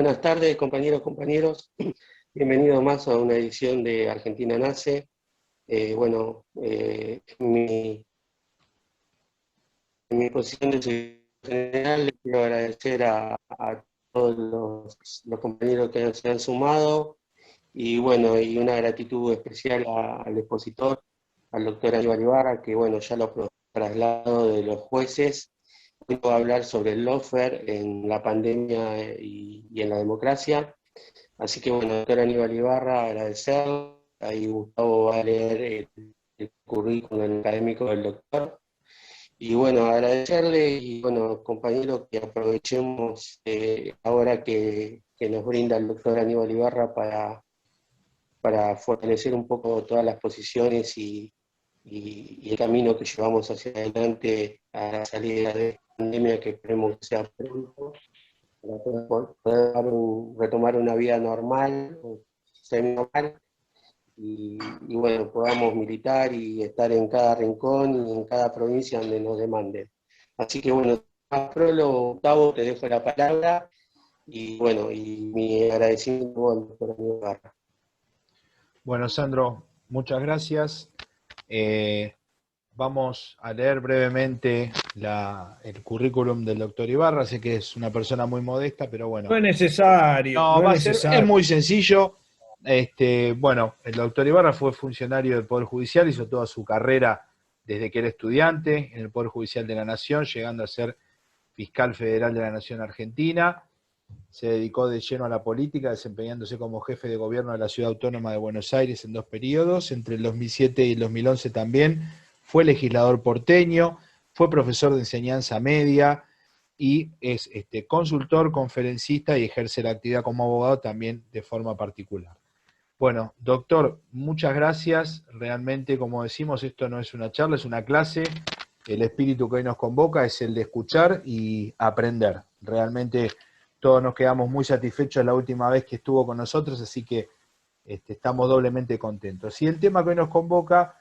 Buenas tardes, compañeros. Bienvenidos más a una edición de Argentina Nace. En mi posición de secretario general, les quiero agradecer a todos los compañeros que se han sumado y una gratitud especial al expositor, al doctor Aníbal Ibarra, que ya lo traslado de los jueces. Hoy voy a hablar sobre el lawfare en la pandemia y en la democracia. Así que doctor Aníbal Ibarra, agradecerle. Ahí Gustavo va a leer el currículum académico del doctor. Y agradecerle y compañeros, que aprovechemos ahora que nos brinda el doctor Aníbal Ibarra para fortalecer un poco todas las posiciones y el camino que llevamos hacia adelante a la salida de esta pandemia, que esperemos que sea pronto, para poder retomar una vida normal o semi-normal podamos militar y estar en cada rincón y en cada provincia donde nos demanden. Así que más prólogo, Gustavo, te dejo la palabra y mi agradecimiento al doctor Aníbal Ibarra. Bueno, Sandro, muchas gracias. Vamos a leer brevemente el currículum del doctor Ibarra. Sé que es una persona muy modesta, pero bueno. No es necesario. No, va a ser, es muy sencillo. El doctor Ibarra fue funcionario del Poder Judicial, hizo toda su carrera desde que era estudiante en el Poder Judicial de la Nación, llegando a ser fiscal federal de la Nación Argentina. Se dedicó de lleno a la política, desempeñándose como jefe de gobierno de la Ciudad Autónoma de Buenos Aires en 2 periodos, entre el 2007 y el 2011 también. Fue legislador porteño, fue profesor de enseñanza media y es consultor, conferencista y ejerce la actividad como abogado también de forma particular. Bueno, doctor, muchas gracias. Realmente, como decimos, esto no es una charla, es una clase. El espíritu que hoy nos convoca es el de escuchar y aprender. Realmente todos nos quedamos muy satisfechos la última vez que estuvo con nosotros, así que estamos doblemente contentos. Y el tema que hoy nos convoca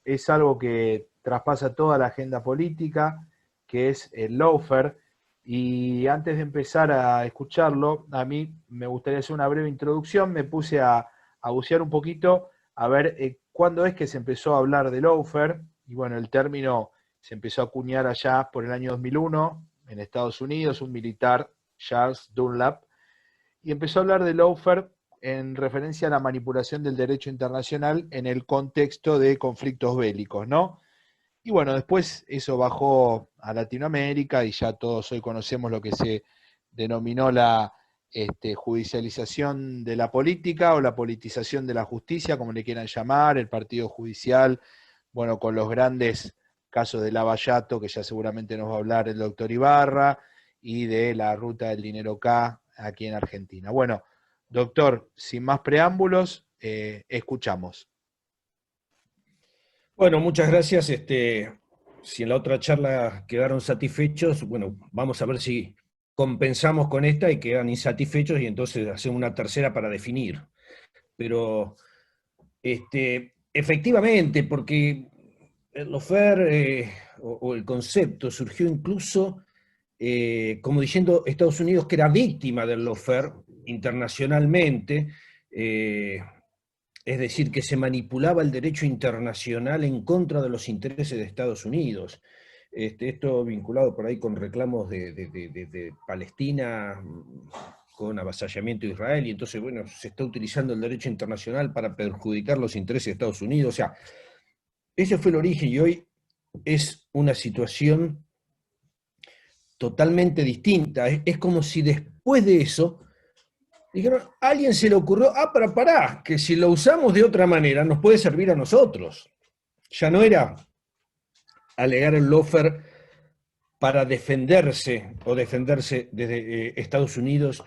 es algo que traspasa toda la agenda política, que es el lawfare. Y antes de empezar a escucharlo, a mí me gustaría hacer una breve introducción. Me puse a bucear un poquito, a ver cuándo es que se empezó a hablar de lawfare. Y bueno, el término se empezó a acuñar allá por el año 2001 en Estados Unidos, un militar, Charles Dunlap, y empezó a hablar de lawfare en referencia a la manipulación del derecho internacional en el contexto de conflictos bélicos, ¿no? Y bueno, después eso bajó a Latinoamérica y ya todos hoy conocemos lo que se denominó la judicialización de la política o la politización de la justicia, como le quieran llamar, el partido judicial, bueno, con los grandes casos de Lavallato, que ya seguramente nos va a hablar el doctor Ibarra, y de la ruta del dinero K aquí en Argentina. Bueno, doctor, sin más preámbulos, escuchamos. Bueno, muchas gracias. Si en la otra charla quedaron satisfechos, bueno, vamos a ver si compensamos con esta y quedan insatisfechos y entonces hacemos una tercera para definir. Pero efectivamente, porque el lawfare o el concepto surgió incluso como diciendo Estados Unidos que era víctima del lawfare internacionalmente, es decir, que se manipulaba el derecho internacional en contra de los intereses de Estados Unidos. Esto vinculado por ahí con reclamos de Palestina, con avasallamiento de Israel, y entonces, bueno, se está utilizando el derecho internacional para perjudicar los intereses de Estados Unidos. O sea, ese fue el origen y hoy es una situación totalmente distinta. Es como si después de eso dijeron, a alguien se le ocurrió, pero pará, que si lo usamos de otra manera nos puede servir a nosotros. Ya no era alegar el lawfare para defenderse o defenderse desde Estados Unidos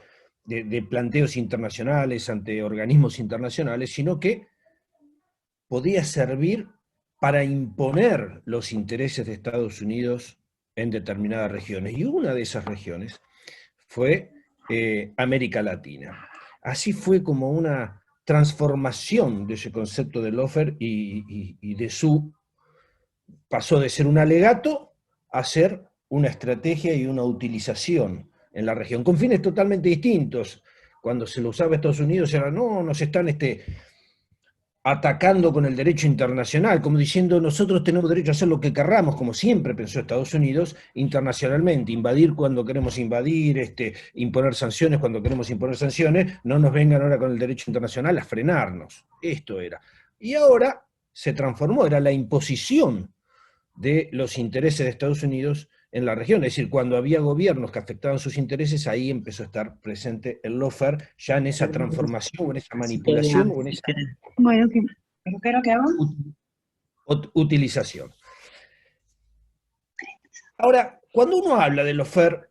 de planteos internacionales ante organismos internacionales, sino que podía servir para imponer los intereses de Estados Unidos en determinadas regiones. Y una de esas regiones fue América Latina. Así fue como una transformación de ese concepto de lawfare y pasó de ser un alegato a ser una estrategia y una utilización en la región, con fines totalmente distintos. cuando se lo usaba Estados Unidos era, no, nos están atacando con el derecho internacional, como diciendo nosotros tenemos derecho a hacer lo que querramos, como siempre pensó Estados Unidos, internacionalmente, invadir cuando queremos invadir, imponer sanciones cuando queremos imponer sanciones, no nos vengan ahora con el derecho internacional a frenarnos. Esto era. Y ahora se transformó, era la imposición de los intereses de Estados Unidos en la región. Es decir, cuando había gobiernos que afectaban sus intereses, ahí empezó a estar presente el lawfare, ya en esa transformación, o en esa manipulación, o en esa Bueno, ¿pero qué es lo que hago? utilización. Ahora, cuando uno habla del lawfare,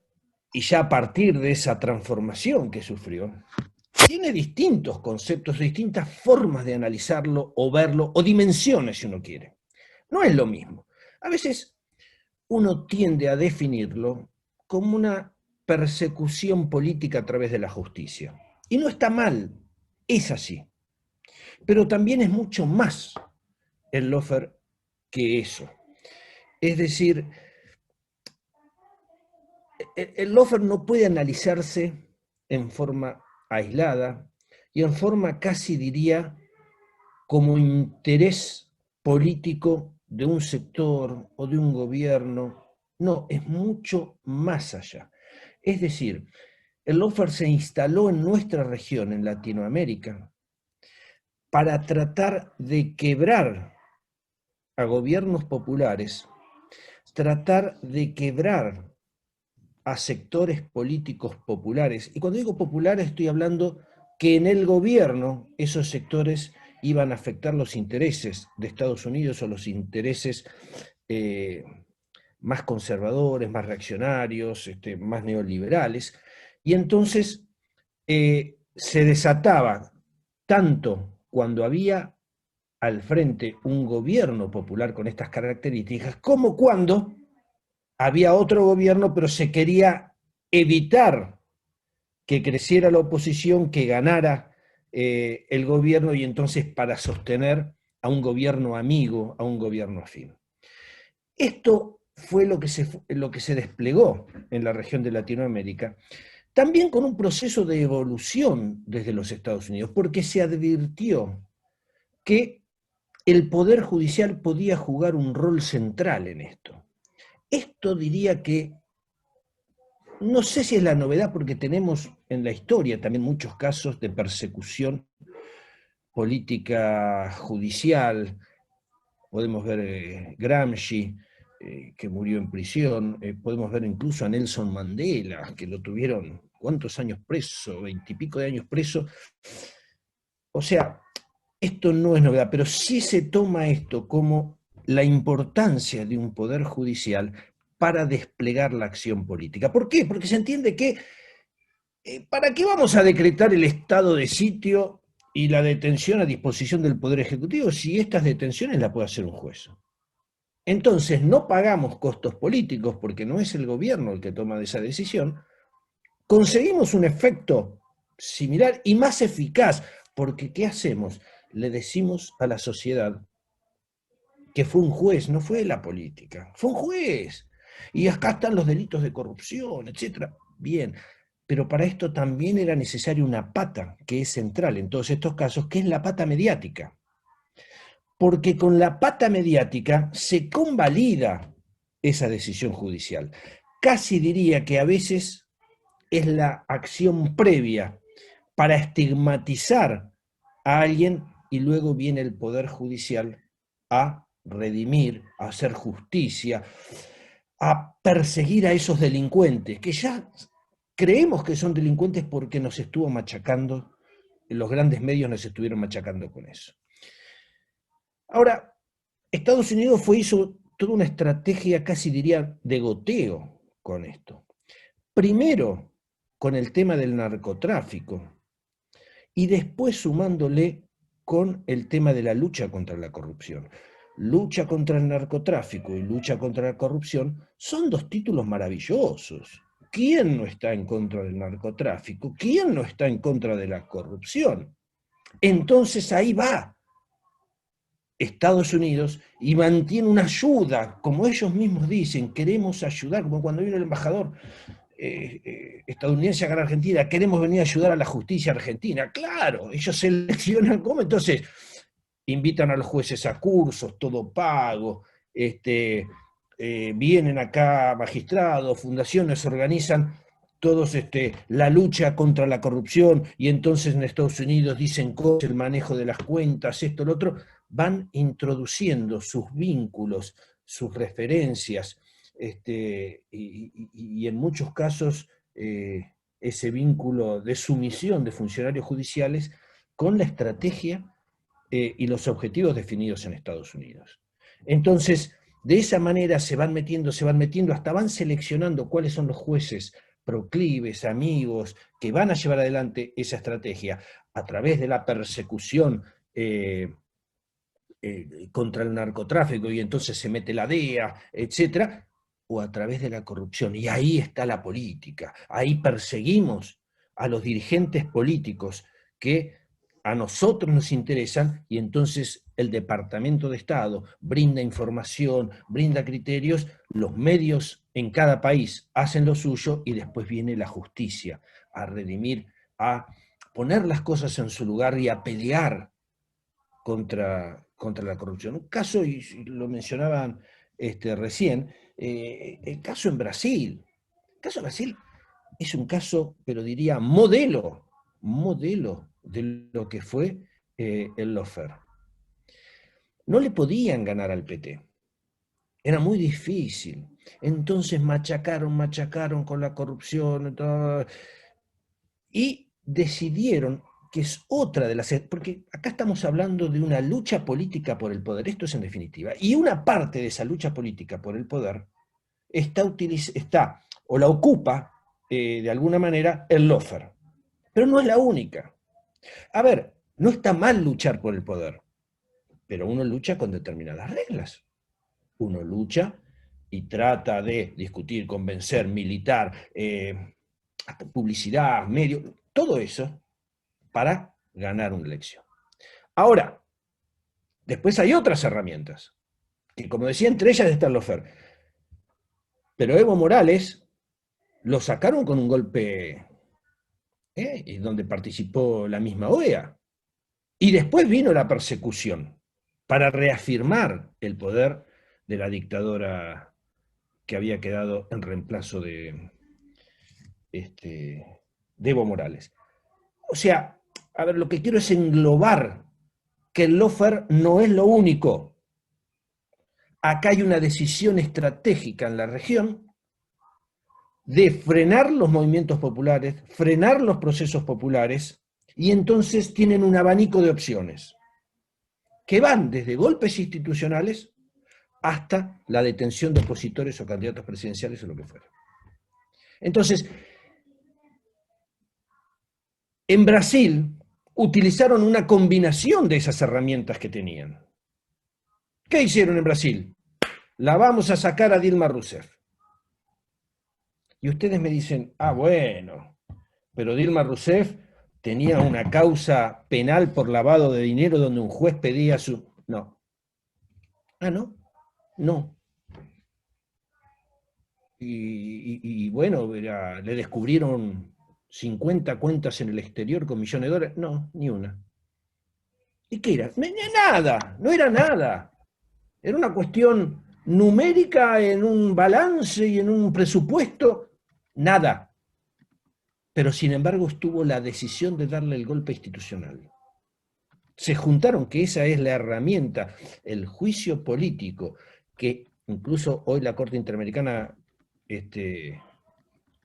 y ya a partir de esa transformación que sufrió, tiene distintos conceptos, distintas formas de analizarlo o verlo, o dimensiones si uno quiere. No es lo mismo. A veces uno tiende a definirlo como una persecución política a través de la justicia. Y no está mal, es así. Pero también es mucho más el lawfare que eso. Es decir, el lawfare no puede analizarse en forma aislada y en forma casi diría como interés político de un sector o de un gobierno. No, es mucho más allá. Es decir, el lawfare se instaló en nuestra región, en Latinoamérica, para tratar de quebrar a gobiernos populares, tratar de quebrar a sectores políticos populares. Y cuando digo populares estoy hablando que en el gobierno esos sectores iban a afectar los intereses de Estados Unidos o los intereses más conservadores, más reaccionarios, más neoliberales. Y entonces se desataba tanto cuando había al frente un gobierno popular con estas características, como cuando había otro gobierno, pero se quería evitar que creciera la oposición, que ganara el gobierno, y entonces para sostener a un gobierno amigo, a un gobierno afín. Esto fue lo que se desplegó en la región de Latinoamérica, también con un proceso de evolución desde los Estados Unidos, porque se advirtió que el Poder Judicial podía jugar un rol central en esto. Esto diría que, no sé si es la novedad, porque tenemos en la historia también muchos casos de persecución política judicial. Podemos ver Gramsci, que murió en prisión, podemos ver incluso a Nelson Mandela, que lo tuvieron, ¿cuántos años preso? 20 y pico de años preso. O sea, esto no es novedad, pero sí se toma esto como la importancia de un poder judicial para desplegar la acción política. ¿Por qué? Porque se entiende que ¿para qué vamos a decretar el estado de sitio y la detención a disposición del Poder Ejecutivo si estas detenciones las puede hacer un juez? Entonces no pagamos costos políticos porque no es el gobierno el que toma esa decisión, conseguimos un efecto similar y más eficaz, porque ¿qué hacemos? Le decimos a la sociedad que fue un juez, no fue la política, fue un juez. Y acá están los delitos de corrupción, etc. Bien, pero para esto también era necesaria una pata que es central en todos estos casos, que es la pata mediática. Porque con la pata mediática se convalida esa decisión judicial. Casi diría que a veces es la acción previa para estigmatizar a alguien y luego viene el Poder Judicial a redimir, a hacer justicia, a perseguir a esos delincuentes, que ya creemos que son delincuentes porque nos estuvo machacando, los grandes medios nos estuvieron machacando con eso. Ahora, Estados Unidos hizo toda una estrategia, casi diría, de goteo con esto. Primero, con el tema del narcotráfico, y después sumándole con el tema de la lucha contra la corrupción. Lucha contra el narcotráfico y lucha contra la corrupción son dos títulos maravillosos. ¿Quién no está en contra del narcotráfico? ¿Quién no está en contra de la corrupción? Entonces ahí va Estados Unidos y mantiene una ayuda, como ellos mismos dicen, queremos ayudar, como cuando vino el embajador estadounidense acá en Argentina, queremos venir a ayudar a la justicia argentina. Claro, ellos seleccionan cómo, entonces invitan a los jueces a cursos, todo pago, vienen acá magistrados, fundaciones, organizan todos la lucha contra la corrupción, y entonces en Estados Unidos dicen cosas, el manejo de las cuentas, esto, lo otro, van introduciendo sus vínculos, sus referencias, y en muchos casos ese vínculo de sumisión de funcionarios judiciales con la estrategia y los objetivos definidos en Estados Unidos. Entonces, de esa manera se van metiendo, hasta van seleccionando cuáles son los jueces proclives, amigos, que van a llevar adelante esa estrategia a través de la persecución contra el narcotráfico, y entonces se mete la DEA, etcétera, o a través de la corrupción. Y ahí está la política, ahí perseguimos a los dirigentes políticos que a nosotros nos interesan, y entonces el Departamento de Estado brinda información, brinda criterios, los medios en cada país hacen lo suyo, y después viene la justicia a redimir, a poner las cosas en su lugar y a pelear contra la corrupción. Un caso, y lo mencionaban recién, el caso en Brasil. El caso en Brasil es un caso, pero diría, modelo de lo que fue el lawfare. No le podían ganar al PT. Era muy difícil. Entonces machacaron con la corrupción, y decidieron, que es otra de las... Porque acá estamos hablando de una lucha política por el poder, esto es en definitiva, y una parte de esa lucha política por el poder está o la ocupa de alguna manera el lawfare. Pero no es la única. A ver, no está mal luchar por el poder, pero uno lucha con determinadas reglas. Uno lucha y trata de discutir, convencer, militar, publicidad, medios, todo eso para ganar una elección. Ahora, después hay otras herramientas, que como decía, entre ellas está el lawfare. Pero Evo Morales lo sacaron con un golpe donde participó la misma OEA. Y después vino la persecución para reafirmar el poder de la dictadora que había quedado en reemplazo de Evo Morales. O sea, a ver, lo que quiero es englobar que el lawfare no es lo único. Acá hay una decisión estratégica en la región de frenar los movimientos populares, frenar los procesos populares, y entonces tienen un abanico de opciones que van desde golpes institucionales hasta la detención de opositores o candidatos presidenciales o lo que fuera. Entonces, en Brasil utilizaron una combinación de esas herramientas que tenían. ¿Qué hicieron en Brasil? La vamos a sacar a Dilma Rousseff. Y ustedes me dicen, bueno, pero Dilma Rousseff tenía una causa penal por lavado de dinero donde un juez pedía su... No. ¿No? No. Y bueno, le descubrieron 50 cuentas en el exterior con millones de dólares. No, ni una. ¿Y qué era? Nada, no era nada. Era una cuestión numérica en un balance y en un presupuesto. Nada. Pero sin embargo estuvo la decisión de darle el golpe institucional. Se juntaron, que esa es la herramienta, el juicio político, que incluso hoy la Corte Interamericana de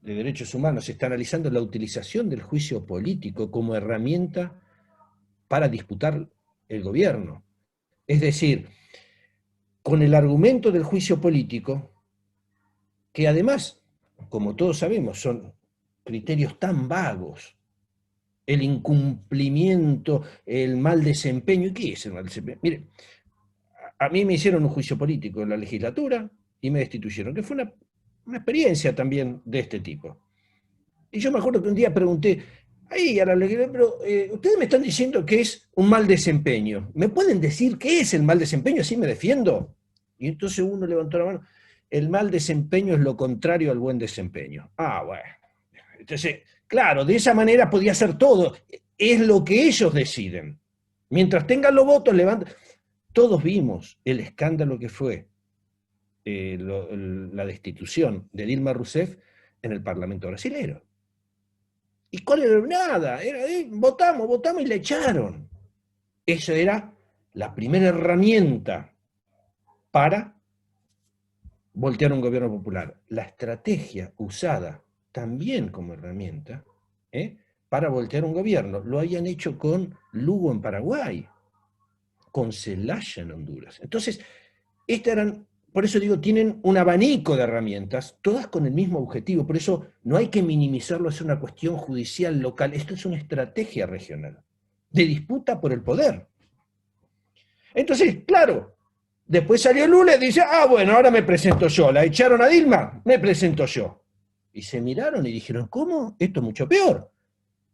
Derechos Humanos está analizando la utilización del juicio político como herramienta para disputar el gobierno. Es decir, con el argumento del juicio político, que además, como todos sabemos, son criterios tan vagos, el incumplimiento, el mal desempeño. ¿Y qué es el mal desempeño? Mire, a mí me hicieron un juicio político en la legislatura y me destituyeron, que fue una experiencia también de este tipo. Y yo me acuerdo que un día pregunté, ahí a la legislatura, pero ustedes me están diciendo que es un mal desempeño. ¿Me pueden decir qué es el mal desempeño? Así me defiendo. Y entonces uno levantó la mano. el mal desempeño es lo contrario al buen desempeño. Ah, bueno. Entonces, claro, de esa manera podía hacer todo. Es lo que ellos deciden. Mientras tengan los votos, levantan. Todos vimos el escándalo que fue la destitución de Dilma Rousseff en el Parlamento brasilero. ¿Y cuál era? Nada, era, votamos y la echaron. Eso era la primera herramienta para voltear un gobierno popular. La estrategia usada también como herramienta para voltear un gobierno. Lo habían hecho con Lugo en Paraguay, con Zelaya en Honduras. Entonces, por eso digo, tienen un abanico de herramientas, todas con el mismo objetivo. Por eso no hay que minimizarlo, es una cuestión judicial local. Esto es una estrategia regional, de disputa por el poder. Entonces, claro, después salió Lula y dice, bueno, ahora me presento yo. La echaron a Dilma, me presento yo. Y se miraron y dijeron, ¿cómo? Esto es mucho peor.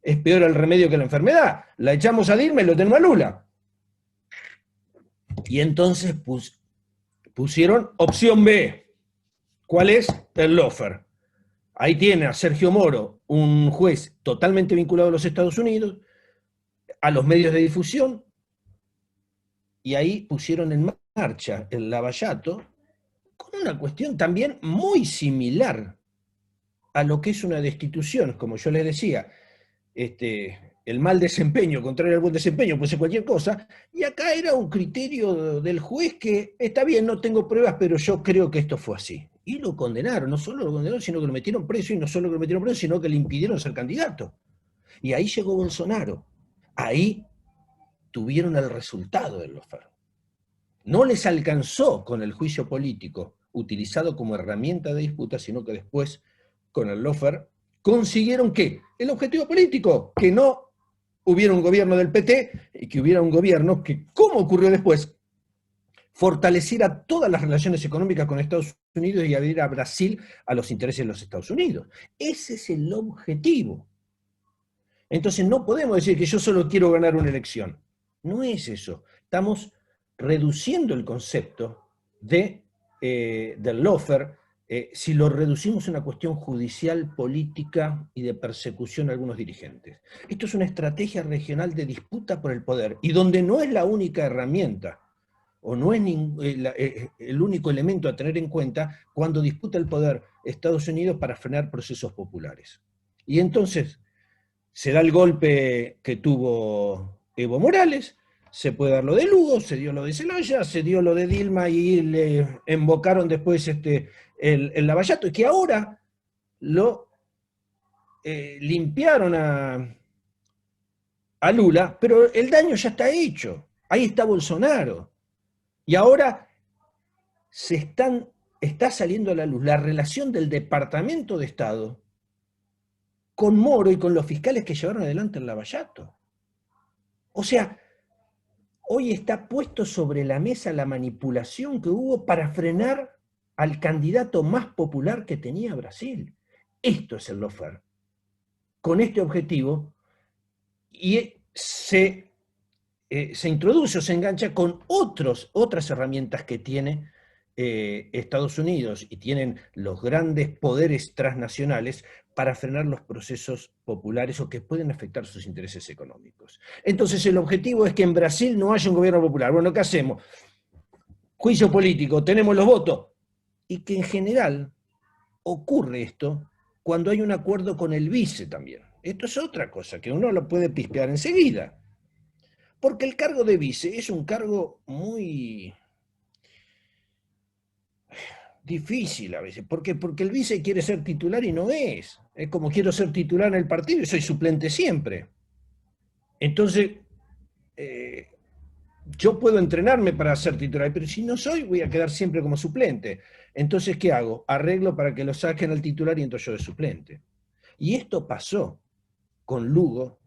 Es peor el remedio que la enfermedad. La echamos a Dilma y lo tenemos a Lula. Y entonces pusieron opción B. ¿Cuál es? El lawfare. Ahí tiene a Sergio Moro, un juez totalmente vinculado a los Estados Unidos, a los medios de difusión, y ahí pusieron en marcha el Lavallato con una cuestión también muy similar a lo que es una destitución, como yo les decía, el mal desempeño, contrario al buen desempeño, puede ser cualquier cosa, y acá era un criterio del juez que, está bien, no tengo pruebas, pero yo creo que esto fue así. Y lo condenaron, no solo lo condenaron, sino que lo metieron preso, y no solo que lo metieron preso, sino que le impidieron ser candidato. Y ahí llegó Bolsonaro. Ahí tuvieron el resultado del lawfare. No les alcanzó con el juicio político utilizado como herramienta de disputa, sino que después, con el lawfare, consiguieron ¿qué? El objetivo político, que no hubiera un gobierno del PT y que hubiera un gobierno que, como ocurrió después, fortaleciera todas las relaciones económicas con Estados Unidos y abrir a Brasil a los intereses de los Estados Unidos. Ese es el objetivo. Entonces no podemos decir que yo solo quiero ganar una elección. No es eso. Estamos reduciendo el concepto del lawfare, si lo reducimos a una cuestión judicial, política y de persecución a algunos dirigentes. Esto es una estrategia regional de disputa por el poder, y donde no es la única herramienta, o no es el único elemento a tener en cuenta cuando disputa el poder Estados Unidos para frenar procesos populares. Y entonces se da el golpe que tuvo Evo Morales, se puede dar lo de Lugo, se dio lo de Zelaya, se dio lo de Dilma y le invocaron después el Lavallato, y que ahora lo limpiaron a Lula, pero el daño ya está hecho. Ahí está Bolsonaro. Y ahora está saliendo a la luz la relación del Departamento de Estado con Moro y con los fiscales que llevaron adelante el Lavallato. O sea, hoy está puesto sobre la mesa la manipulación que hubo para frenar al candidato más popular que tenía Brasil. Esto es el lawfare. Con este objetivo, y se introduce o se engancha con otras herramientas que tiene Estados Unidos y tienen los grandes poderes transnacionales para frenar los procesos populares o que pueden afectar sus intereses económicos. Entonces el objetivo es que en Brasil no haya un gobierno popular. Bueno, ¿qué hacemos? Juicio político, tenemos los votos. Y que en general ocurre esto cuando hay un acuerdo con el vice también. Esto es otra cosa, que uno lo puede pispear enseguida. Porque el cargo de vice es un cargo muy difícil a veces. ¿Por qué? Porque el vice quiere ser titular y no es. Es como quiero ser titular en el partido y soy suplente siempre. Entonces, yo puedo entrenarme para ser titular, pero si no soy, voy a quedar siempre como suplente. Entonces, ¿qué hago? Arreglo para que lo saquen al titular y entro yo de suplente. Y esto pasó con Lugo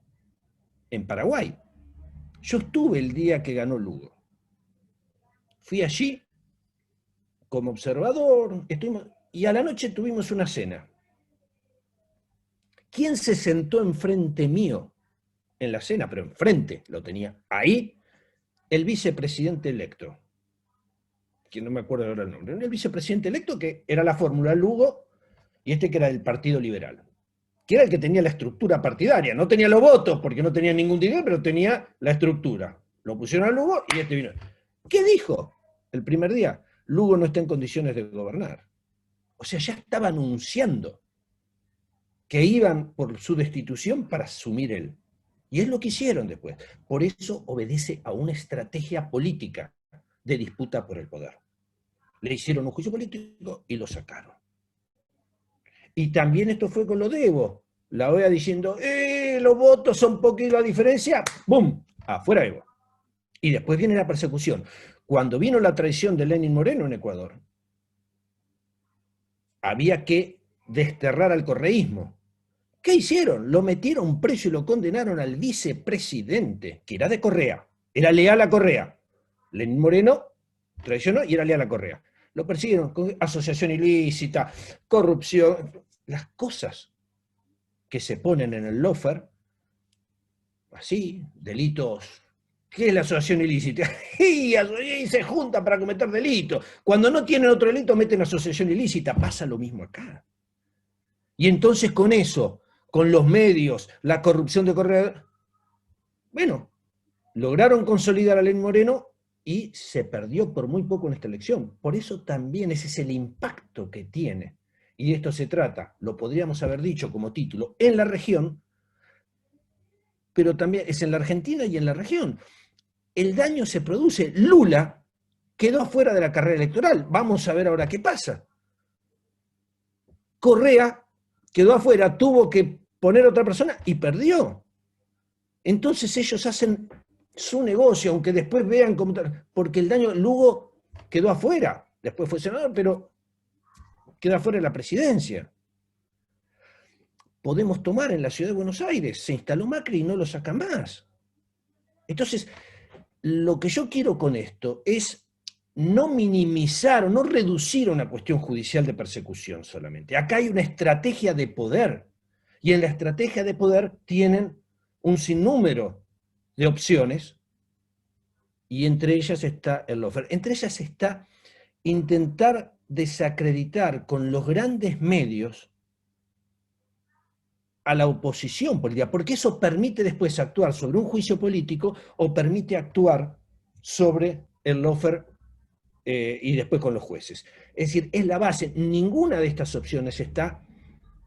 en Paraguay. Yo estuve el día que ganó Lugo. Fui allí como observador, y a la noche tuvimos una cena. ¿Quién se sentó enfrente mío en la cena? Pero enfrente lo tenía ahí, el vicepresidente electo. que no me acuerdo ahora el nombre, el vicepresidente electo, que era la fórmula Lugo, y este que era del Partido Liberal, que era el que tenía la estructura partidaria, no tenía los votos porque no tenía ningún dinero, pero tenía la estructura. Lo pusieron a Lugo y este vino. ¿Qué dijo el primer día? Lugo no está en condiciones de gobernar. O sea, ya estaba anunciando que iban por su destitución para asumir él. Y es lo que hicieron después. Por eso obedece a una estrategia política de disputa por el poder. Le hicieron un juicio político y lo sacaron. Y también esto fue con lo de Evo. La OEA diciendo, los votos son poquito la diferencia, ¡bum! Afuera Evo. Y después viene la persecución. Cuando vino la traición de Lenín Moreno en Ecuador, había que desterrar al correísmo. ¿Qué hicieron? Lo metieron preso y lo condenaron al vicepresidente, que era de Correa, era leal a Correa. Lenín Moreno traicionó y era leal a Correa. Lo persiguieron con asociación ilícita, corrupción, las cosas que se ponen en el lawfare, así, delitos. ¿Qué es la asociación ilícita? Y se juntan para cometer delitos. Cuando no tienen otro delito, meten asociación ilícita. Pasa lo mismo acá. Y entonces con eso, con los medios, la corrupción de Correa, bueno, lograron consolidar a Lenín Moreno y se perdió por muy poco en esta elección. Por eso también ese es el impacto que tiene. Y de esto se trata, lo podríamos haber dicho como título, en la región, pero también es en la Argentina y en la región. El daño se produce. Lula quedó afuera de la carrera electoral. Vamos a ver ahora qué pasa. Correa quedó afuera, tuvo que poner otra persona y perdió. Entonces ellos hacen su negocio, aunque después vean cómo... Porque el daño, Lugo quedó afuera, después fue senador, pero quedó afuera de la presidencia. Podemos tomar en la ciudad de Buenos Aires, se instaló Macri y no lo sacan más. Entonces, lo que yo quiero con esto es no minimizar o no reducir a una cuestión judicial de persecución solamente. Acá hay una estrategia de poder, y en la estrategia de poder tienen un sinnúmero de opciones, y entre ellas está el lawfare. Entre ellas está intentar desacreditar con los grandes medios a la oposición política, porque eso permite después actuar sobre un juicio político o permite actuar sobre el lawfare y después con los jueces. Es decir, es la base. Ninguna de estas opciones está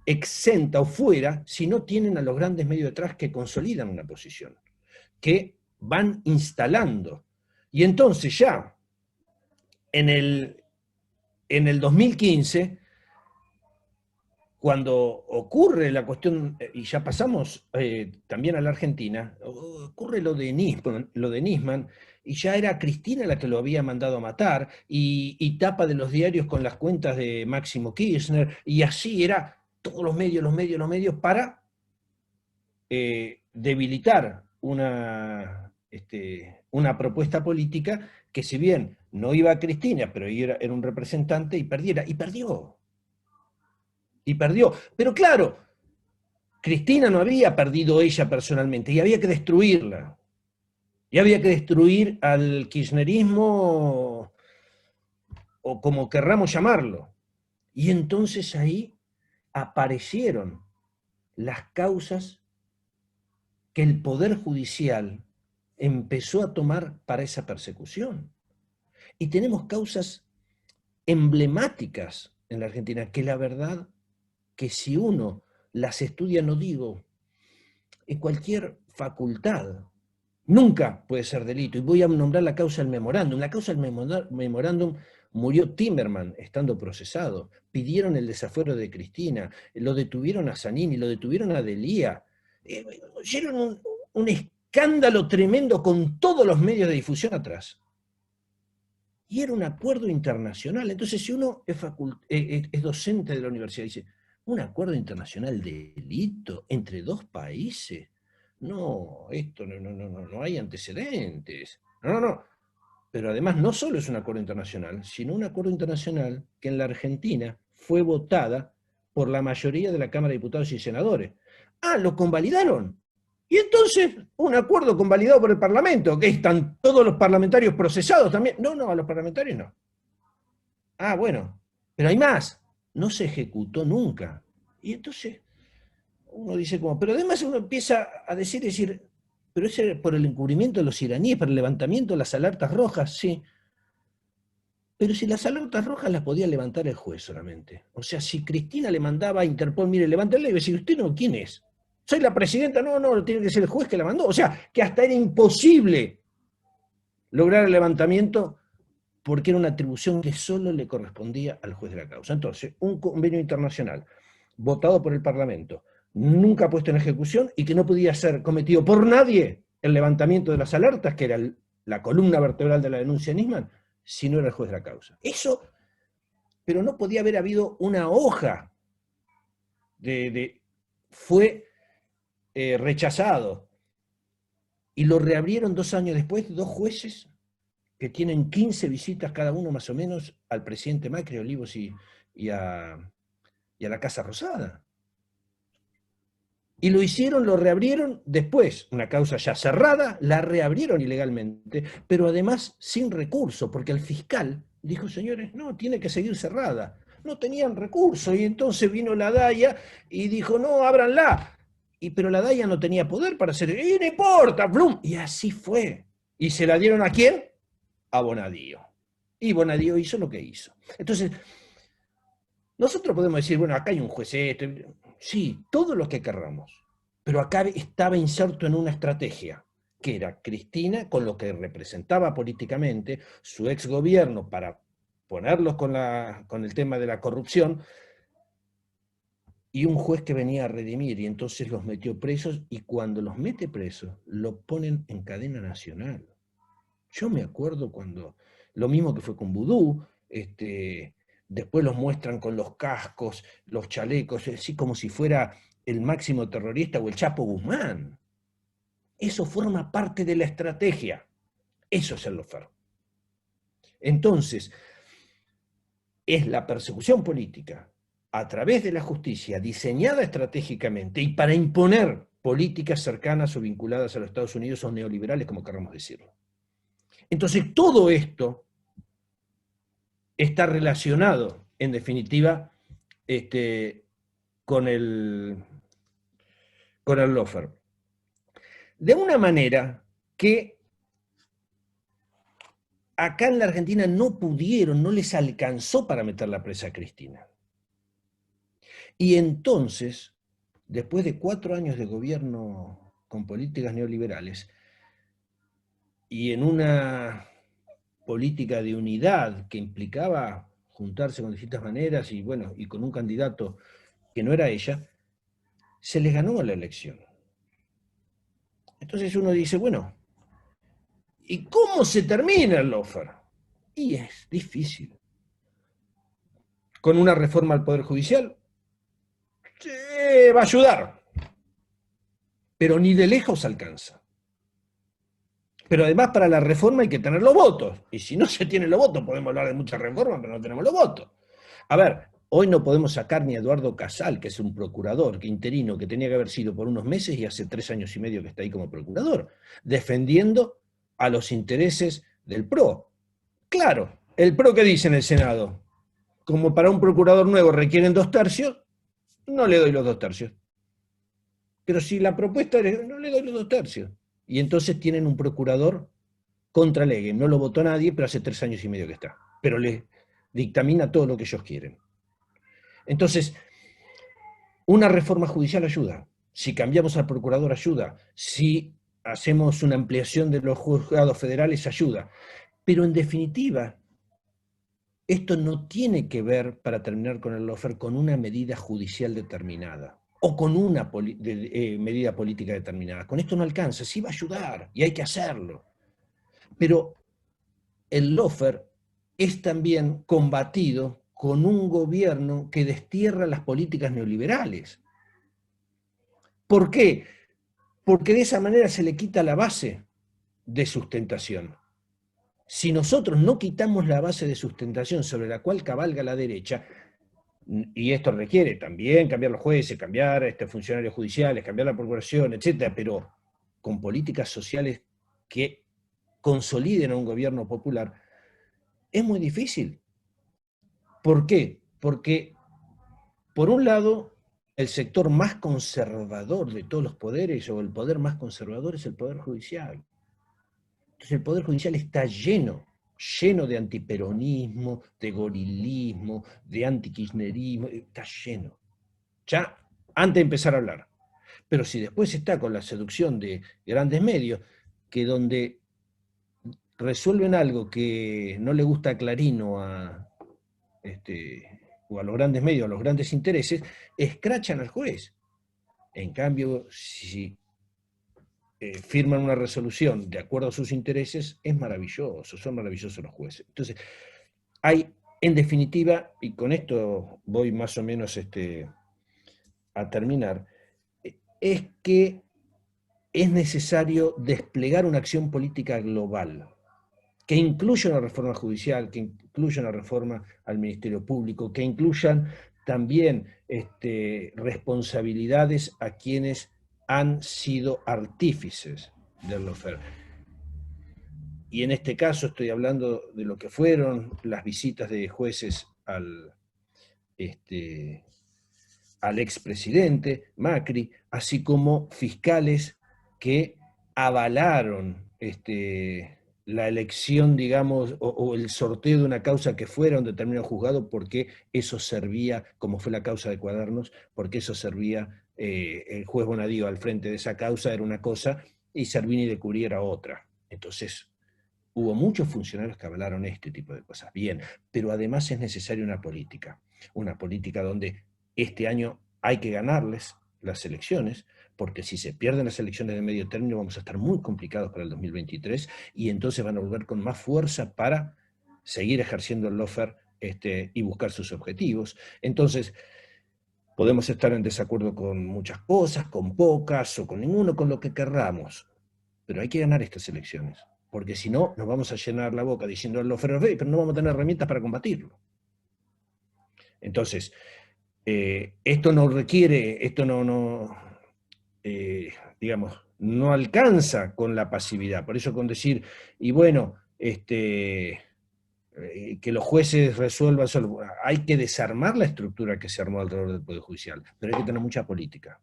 exenta o fuera si no tienen a los grandes medios detrás que consolidan una posición, que van instalando. Y entonces ya en el 2015, cuando ocurre la cuestión, y ya pasamos también a la Argentina, ocurre lo de Nisman, y ya era Cristina la que lo había mandado a matar, y tapa de los diarios con las cuentas de Máximo Kirchner, y así era todos los medios para debilitar una propuesta política que, si bien no iba a Cristina, pero era un representante, y perdió. Y perdió. Pero claro, Cristina no había perdido ella personalmente, y había que destruirla. Y había que destruir al kirchnerismo, o como querramos llamarlo. Y entonces ahí aparecieron las causas que el Poder Judicial empezó a tomar para esa persecución. Y tenemos causas emblemáticas en la Argentina, que la verdad que si uno las estudia, no digo, en cualquier facultad, nunca puede ser delito. Y voy a nombrar la causa del memorándum. La causa del memorándum murió Timerman estando procesado. Pidieron el desafuero de Cristina, lo detuvieron a Zanini, lo detuvieron a Delía. Hicieron un escándalo tremendo con todos los medios de difusión atrás. Y era un acuerdo internacional. Entonces, si uno es docente de la universidad y dice, ¿un acuerdo internacional de delito entre dos países? No, esto no hay antecedentes. No. Pero además no solo es un acuerdo internacional, sino un acuerdo internacional que en la Argentina fue votada por la mayoría de la Cámara de Diputados y Senadores. Ah, lo convalidaron. Y entonces, un acuerdo convalidado por el Parlamento, que están todos los parlamentarios procesados también. No, a los parlamentarios no. Ah, bueno, pero hay más. No se ejecutó nunca. Y entonces uno dice como, pero además uno empieza a decir, pero ese por el encubrimiento de los iraníes, por el levantamiento de las alertas rojas, sí. Pero si las alertas rojas las podía levantar el juez solamente. O sea, si Cristina le mandaba a Interpol, mire, levántale, y iba a decir, ¿usted no quién es? ¿Soy la presidenta? No, no, tiene que ser el juez que la mandó. O sea, que hasta era imposible lograr el levantamiento porque era una atribución que solo le correspondía al juez de la causa. Entonces, un convenio internacional votado por el Parlamento, nunca puesto en ejecución y que no podía ser cometido por nadie el levantamiento de las alertas, que era la columna vertebral de la denuncia de Nisman, si no era el juez de la causa. Eso, pero no podía haber habido una hoja fue rechazado. Y lo reabrieron 2 años después, 2 jueces que tienen 15 visitas cada uno más o menos al presidente Macri, a Olivos y a la Casa Rosada. Y lo hicieron, lo reabrieron después, una causa ya cerrada, la reabrieron ilegalmente, pero además sin recurso, porque el fiscal dijo, señores, no, tiene que seguir cerrada. No tenían recurso, y entonces vino la DAIA y dijo, no, ábranla. Pero la DAIA no tenía poder para hacer, y no importa, ¡blum! Y así fue. ¿Y se la dieron a quién? A Bonadío. Y Bonadío hizo lo que hizo. Entonces, nosotros podemos decir, bueno, acá hay un juez, sí, todo lo que querramos, pero acá estaba inserto en una estrategia, que era Cristina, con lo que representaba políticamente, su ex gobierno para ponerlos con el tema de la corrupción, y un juez que venía a redimir, y entonces los metió presos, y cuando los mete presos, lo ponen en cadena nacional. Yo me acuerdo cuando, lo mismo que fue con Vudú, después los muestran con los cascos, los chalecos, así como si fuera el máximo terrorista o el Chapo Guzmán. Eso forma parte de la estrategia. Eso es el lawfare. Entonces, es la persecución política a través de la justicia diseñada estratégicamente y para imponer políticas cercanas o vinculadas a los Estados Unidos o neoliberales, como queramos decirlo. Entonces, todo esto está relacionado, en definitiva, con el lawfare. De una manera que acá en la Argentina no pudieron, no les alcanzó para meter la presa a Cristina. Y entonces, después de 4 años de gobierno con políticas neoliberales, y en una política de unidad que implicaba juntarse con distintas maneras y bueno, y con un candidato que no era ella, se les ganó la elección. Entonces uno dice, bueno, ¿y cómo se termina el lawfare? Y es difícil. Con una reforma al Poder Judicial, sí, va a ayudar, pero ni de lejos alcanza. Pero además para la reforma hay que tener los votos, y si no se tienen los votos, podemos hablar de muchas reformas, pero no tenemos los votos. A ver, hoy no podemos sacar ni a Eduardo Casal, que es un procurador que interino que tenía que haber sido por unos meses y hace 3 años y medio que está ahí como procurador, defendiendo a los intereses del PRO. Claro, el PRO que dice en el Senado, como para un procurador nuevo requieren 2/3, no le doy los 2/3. Pero si la propuesta es, no le doy los 2/3. Y entonces tienen un procurador contra lege, no lo votó nadie, pero hace 3 años y medio que está. Pero le dictamina todo lo que ellos quieren. Entonces, una reforma judicial ayuda. Si cambiamos al procurador ayuda. Si hacemos una ampliación de los juzgados federales ayuda. Pero en definitiva, esto no tiene que ver, para terminar con el lawfare, con una medida judicial determinada o con una medida política determinada. Con esto no alcanza, sí va a ayudar y hay que hacerlo. Pero el lawfare es también combatido con un gobierno que destierra las políticas neoliberales. ¿Por qué? Porque de esa manera se le quita la base de sustentación. Si nosotros no quitamos la base de sustentación sobre la cual cabalga la derecha, y esto requiere también cambiar los jueces, cambiar funcionarios judiciales, cambiar la procuración, etcétera, pero con políticas sociales que consoliden a un gobierno popular, es muy difícil. ¿Por qué? Porque, por un lado, el sector más conservador de todos los poderes, o el poder más conservador, es el Poder Judicial. Entonces el Poder Judicial está lleno de antiperonismo, de gorilismo, de antikirchnerismo, está lleno. Ya antes de empezar a hablar. Pero si después está con la seducción de grandes medios, que donde resuelven algo que no le gusta a Clarín o a los grandes medios, a los grandes intereses, escrachan al juez. En cambio, si firman una resolución de acuerdo a sus intereses, es maravilloso, son maravillosos los jueces. Entonces, hay, en definitiva, y con esto voy más o menos a terminar, es que es necesario desplegar una acción política global, que incluya una reforma judicial, que incluya una reforma al Ministerio Público, que incluyan también responsabilidades a quienes han sido artífices del lawfare. Y en este caso estoy hablando de lo que fueron las visitas de jueces al expresidente Macri, así como fiscales que avalaron la elección, digamos, o el sorteo de una causa que fuera un determinado juzgado, porque eso servía, como fue la causa de Cuadernos, porque eso servía, el juez Bonadío al frente de esa causa era una cosa y Servini de Curí era otra. Entonces, hubo muchos funcionarios que avalaron este tipo de cosas. Bien, pero además es necesaria una política donde este año hay que ganarles las elecciones, porque si se pierden las elecciones de medio término vamos a estar muy complicados para el 2023 y entonces van a volver con más fuerza para seguir ejerciendo el lawfare y buscar sus objetivos. Entonces, podemos estar en desacuerdo con muchas cosas, con pocas o con ninguno, con lo que querramos, pero hay que ganar estas elecciones, porque si no nos vamos a llenar la boca diciendo el lawfare, pero no vamos a tener herramientas para combatirlo. Entonces, esto no requiere, digamos, no alcanza con la pasividad. Por eso con decir, y bueno, que los jueces resuelvan solo, hay que desarmar la estructura que se armó alrededor del Poder Judicial, pero hay que tener mucha política.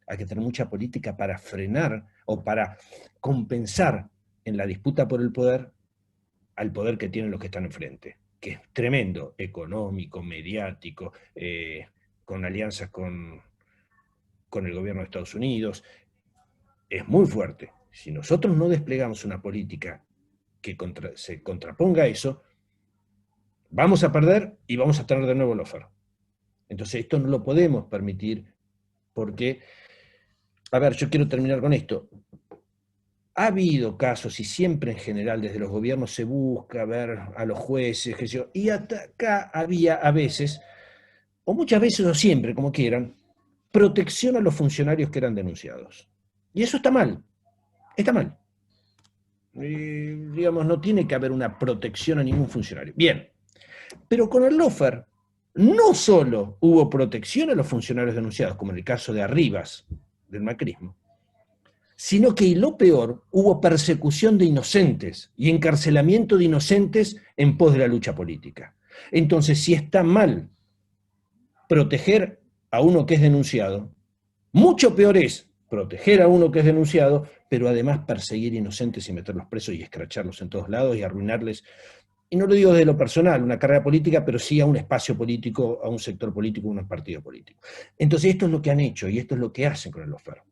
Hay que tener mucha política para frenar o para compensar en la disputa por el poder al poder que tienen los que están enfrente, que es tremendo, económico, mediático, con alianzas con el gobierno de Estados Unidos, es muy fuerte. Si nosotros no desplegamos una política que se contraponga a eso, vamos a perder y vamos a tener de nuevo el lawfare. Entonces esto no lo podemos permitir porque, a ver, yo quiero terminar con esto. Ha habido casos, y siempre en general desde los gobiernos se busca ver a los jueces, y hasta acá había a veces, o muchas veces o siempre, como quieran, protección a los funcionarios que eran denunciados. Y eso está mal, está mal. Digamos, no tiene que haber una protección a ningún funcionario. Bien, pero con el lawfare no solo hubo protección a los funcionarios denunciados, como en el caso de Arribas, del macrismo, sino que, y lo peor, hubo persecución de inocentes y encarcelamiento de inocentes en pos de la lucha política. Entonces, si está mal proteger a uno que es denunciado, mucho peor es proteger a uno que es denunciado, pero además perseguir inocentes y meterlos presos y escracharlos en todos lados y arruinarles, y no lo digo desde lo personal, una carrera política, pero sí a un espacio político, a un sector político, a un partido político. Entonces esto es lo que han hecho y esto es lo que hacen con el lawfare.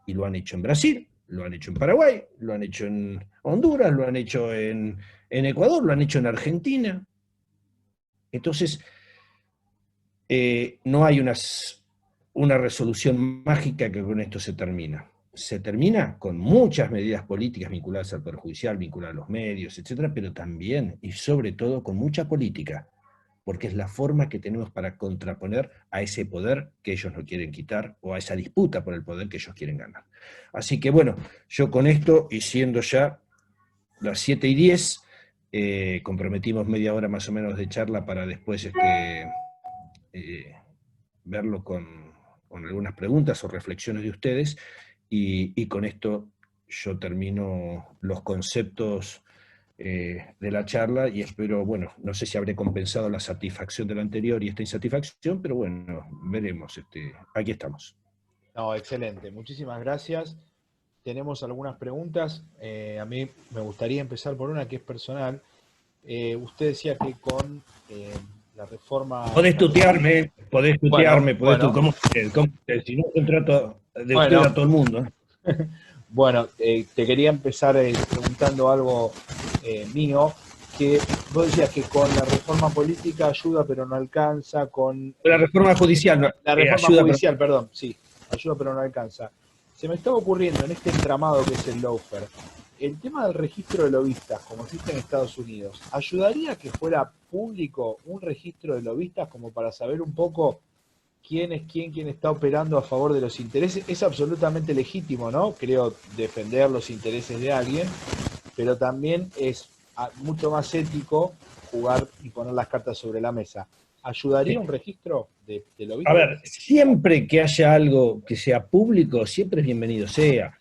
Y lo han hecho en Brasil, lo han hecho en Paraguay, lo han hecho en Honduras, lo han hecho en Ecuador, lo han hecho en Argentina. Entonces, no hay una resolución mágica que con esto se termina. Se termina con muchas medidas políticas vinculadas al Poder Judicial, vinculadas a los medios, etcétera, pero también y sobre todo con mucha política, porque es la forma que tenemos para contraponer a ese poder que ellos no quieren quitar o a esa disputa por el poder que ellos quieren ganar. Así que bueno, yo con esto, y siendo ya las 7:10, comprometimos media hora más o menos de charla para después verlo con algunas preguntas o reflexiones de ustedes, y con esto yo termino los conceptos de la charla y espero, bueno, no sé si habré compensado la satisfacción de la anterior y esta insatisfacción, pero bueno, veremos. Aquí estamos. No, excelente. Muchísimas gracias. Tenemos algunas preguntas. A mí me gustaría empezar por una que es personal. Usted decía que con la reforma... Podés Bueno, tutearme, bueno, ¿cómo usted? Si no, yo trato de usted bueno, a todo el mundo. bueno, te quería empezar preguntando algo mío, que vos decías que con la reforma política ayuda pero no alcanza, con La reforma judicial la reforma ayuda, pero judicial, perdón, sí, ayuda pero no alcanza. Se me estaba ocurriendo en este entramado que es el lawfare, el tema del registro de lobistas, como existe en Estados Unidos, ¿ayudaría a que fuera público un registro de lobistas como para saber un poco quién es quién está operando a favor de los intereses? Es absolutamente legítimo, ¿no? Creo defender los intereses de alguien, pero también es mucho más ético jugar y poner las cartas sobre la mesa. ¿Ayudaría un registro de a lobistas? ver, siempre que haya algo que sea público, siempre es bienvenido sea.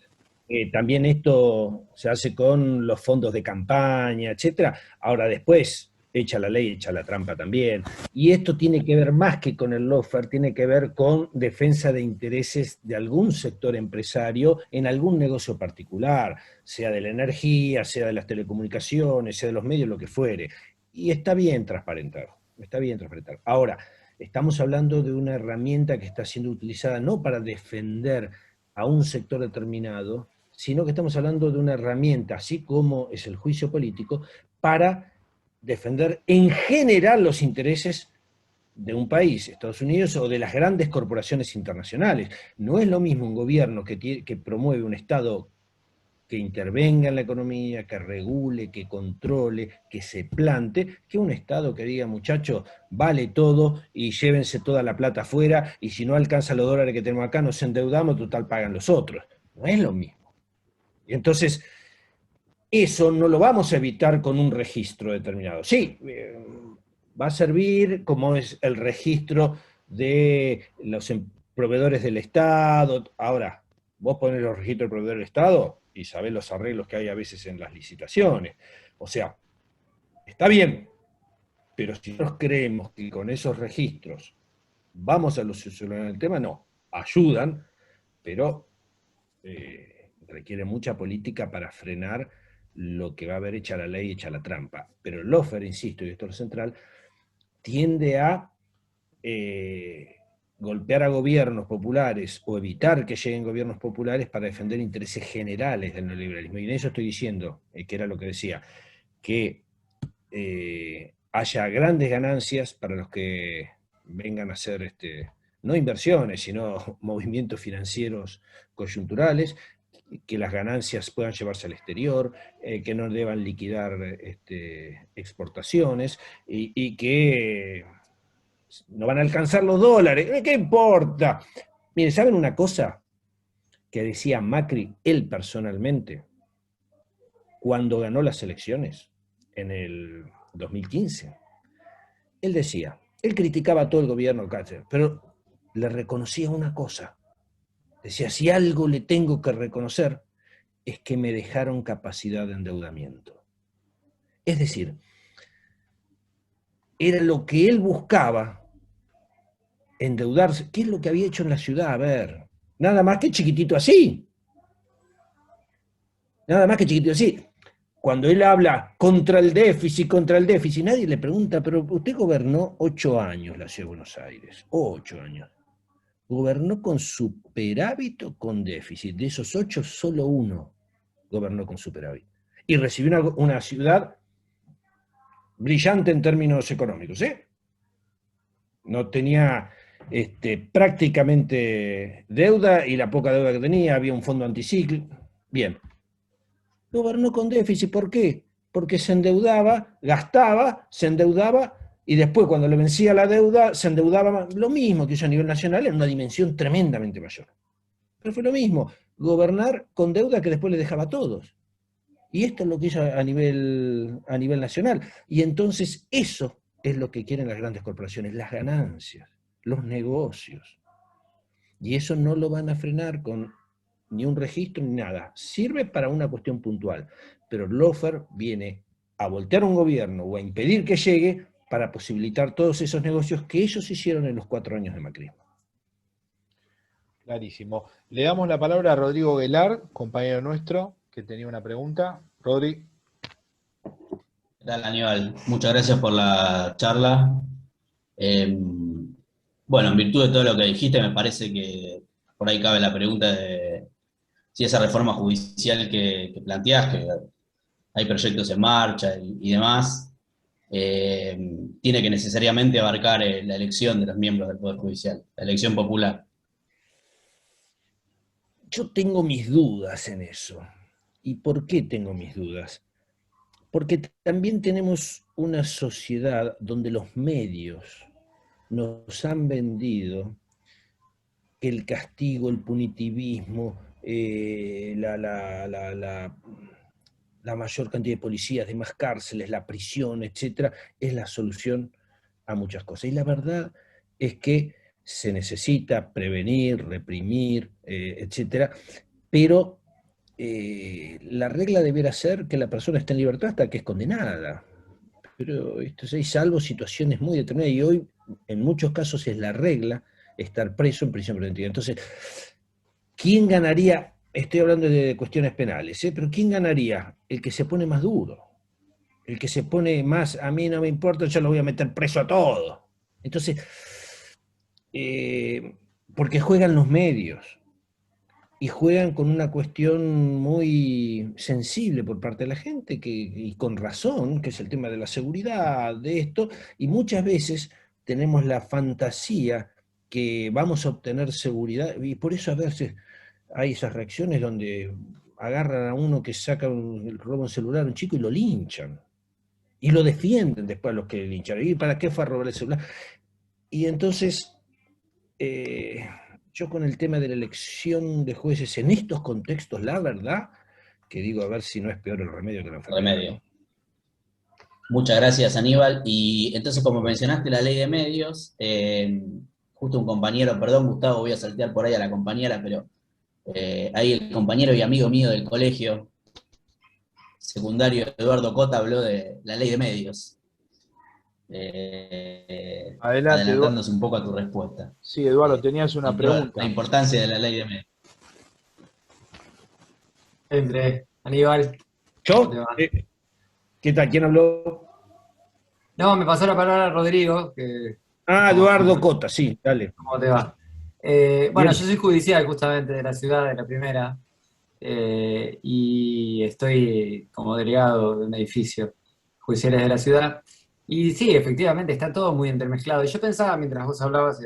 También esto se hace con los fondos de campaña, etcétera. Ahora después, echa la ley, echa la trampa también. Y esto tiene que ver más que con el lawfare, tiene que ver con defensa de intereses de algún sector empresario en algún negocio particular, sea de la energía, sea de las telecomunicaciones, sea de los medios, lo que fuere. Y está bien transparentar, está bien transparentar. Ahora, estamos hablando de una herramienta que está siendo utilizada no para defender a un sector determinado, sino que estamos hablando de una herramienta, así como es el juicio político, para defender en general los intereses de un país, Estados Unidos, o de las grandes corporaciones internacionales. No es lo mismo un gobierno que promueve un Estado que intervenga en la economía, que regule, que controle, que se plante, que un Estado que diga, muchachos, vale todo y llévense toda la plata afuera y si no alcanza los dólares que tenemos acá, nos endeudamos, total pagan los otros. No es lo mismo. Y entonces, eso no lo vamos a evitar con un registro determinado. Sí, va a servir como es el registro de los proveedores del Estado. Ahora, vos ponés los registros de proveedores del Estado y sabés los arreglos que hay a veces en las licitaciones. O sea, está bien, pero si nosotros creemos que con esos registros vamos a solucionar el tema, no. Ayudan, pero requiere mucha política para frenar lo que va a haber hecha la ley, hecha la trampa. Pero el lawfare, insisto, y esto es lo central, tiende a golpear a gobiernos populares o evitar que lleguen gobiernos populares para defender intereses generales del neoliberalismo. Y en eso estoy diciendo, que era lo que decía, que haya grandes ganancias para los que vengan a hacer no inversiones, sino movimientos financieros coyunturales, que las ganancias puedan llevarse al exterior, que no deban liquidar exportaciones y que no van a alcanzar los dólares. ¿Qué importa? Miren, ¿saben una cosa que decía Macri, él personalmente, cuando ganó las elecciones en el 2015? Él decía, él criticaba a todo el gobierno, pero le reconocía una cosa. Decía, si algo le tengo que reconocer, es que me dejaron capacidad de endeudamiento. Es decir, era lo que él buscaba, endeudarse. ¿Qué es lo que había hecho en la ciudad? A ver, nada más que chiquitito así. Nada más que chiquitito así. Cuando él habla contra el déficit, nadie le pregunta, pero usted gobernó 8 años la ciudad de Buenos Aires, 8 años. ¿Gobernó con superávit o con déficit? De esos 8, solo uno gobernó con superávit. Y recibió una ciudad brillante en términos económicos, ¿eh? No tenía prácticamente deuda, y la poca deuda que tenía, había un fondo anticíclico. Bien. Gobernó con déficit, ¿por qué? Porque se endeudaba, gastaba, se endeudaba, y después cuando le vencía la deuda, se endeudaba lo mismo que hizo a nivel nacional en una dimensión tremendamente mayor. Pero fue lo mismo, gobernar con deuda que después le dejaba a todos. Y esto es lo que hizo a nivel nacional. Y entonces eso es lo que quieren las grandes corporaciones, las ganancias, los negocios. Y eso no lo van a frenar con ni un registro ni nada. Sirve para una cuestión puntual, pero el lawfare viene a voltear un gobierno o a impedir que llegue para posibilitar todos esos negocios que ellos hicieron en los 4 años de macrismo. Clarísimo. Le damos la palabra a Rodrigo Velar, compañero nuestro, que tenía una pregunta. Rodri. ¿Qué tal, Aníbal? Muchas gracias por la charla. Bueno, en virtud de todo lo que dijiste, me parece que por ahí cabe la pregunta de si esa reforma judicial que planteás, que hay proyectos en marcha y demás, tiene que necesariamente abarcar la elección de los miembros del Poder Judicial, la elección popular. Yo tengo mis dudas en eso. ¿Y por qué tengo mis dudas? Porque también tenemos una sociedad donde los medios nos han vendido el castigo, el punitivismo, la mayor cantidad de policías, de más cárceles, la prisión, etcétera, es la solución a muchas cosas. Y la verdad es que se necesita prevenir, reprimir, etcétera, pero la regla debiera ser que la persona esté en libertad hasta que es condenada. Pero esto es, salvo situaciones muy determinadas, y hoy en muchos casos es la regla estar preso en prisión preventiva. Entonces, ¿quién ganaría? Estoy hablando de cuestiones penales, pero ¿quién ganaría? El que se pone más duro, el que se pone más, a mí no me importa, yo lo voy a meter preso a todos. Entonces, porque juegan los medios, y juegan con una cuestión muy sensible por parte de la gente, y con razón, que es el tema de la seguridad, de esto, y muchas veces tenemos la fantasía que vamos a obtener seguridad, y por eso a veces hay esas reacciones donde agarran a uno que roba un celular a un chico y lo linchan, y lo defienden después los que linchan, ¿y para qué fue a robar el celular? Y entonces... yo con el tema de la elección de jueces en estos contextos, la verdad, que digo, a ver si no es peor el remedio que la enfermedad. Remedio. Muchas gracias, Aníbal. Y entonces, como mencionaste la ley de medios, justo un compañero, perdón, Gustavo, voy a saltear por ahí a la compañera, pero ahí el compañero y amigo mío del colegio secundario, Eduardo Cota, habló de la ley de medios. Adelante, Adelantándose un poco a tu respuesta. Sí, Eduardo, tenías una pregunta. La importancia de la ley de medios. Entre Aníbal. ¿Yo? ¿Qué tal? ¿Quién habló? No, me pasó la palabra Rodrigo. Eduardo Cota, sí, dale. ¿Cómo te va? Bueno, yo soy judicial justamente de la ciudad, de la primera, y estoy como delegado de un edificio judiciales de la ciudad. Y sí, efectivamente, está todo muy entremezclado. Y yo pensaba, mientras vos hablabas,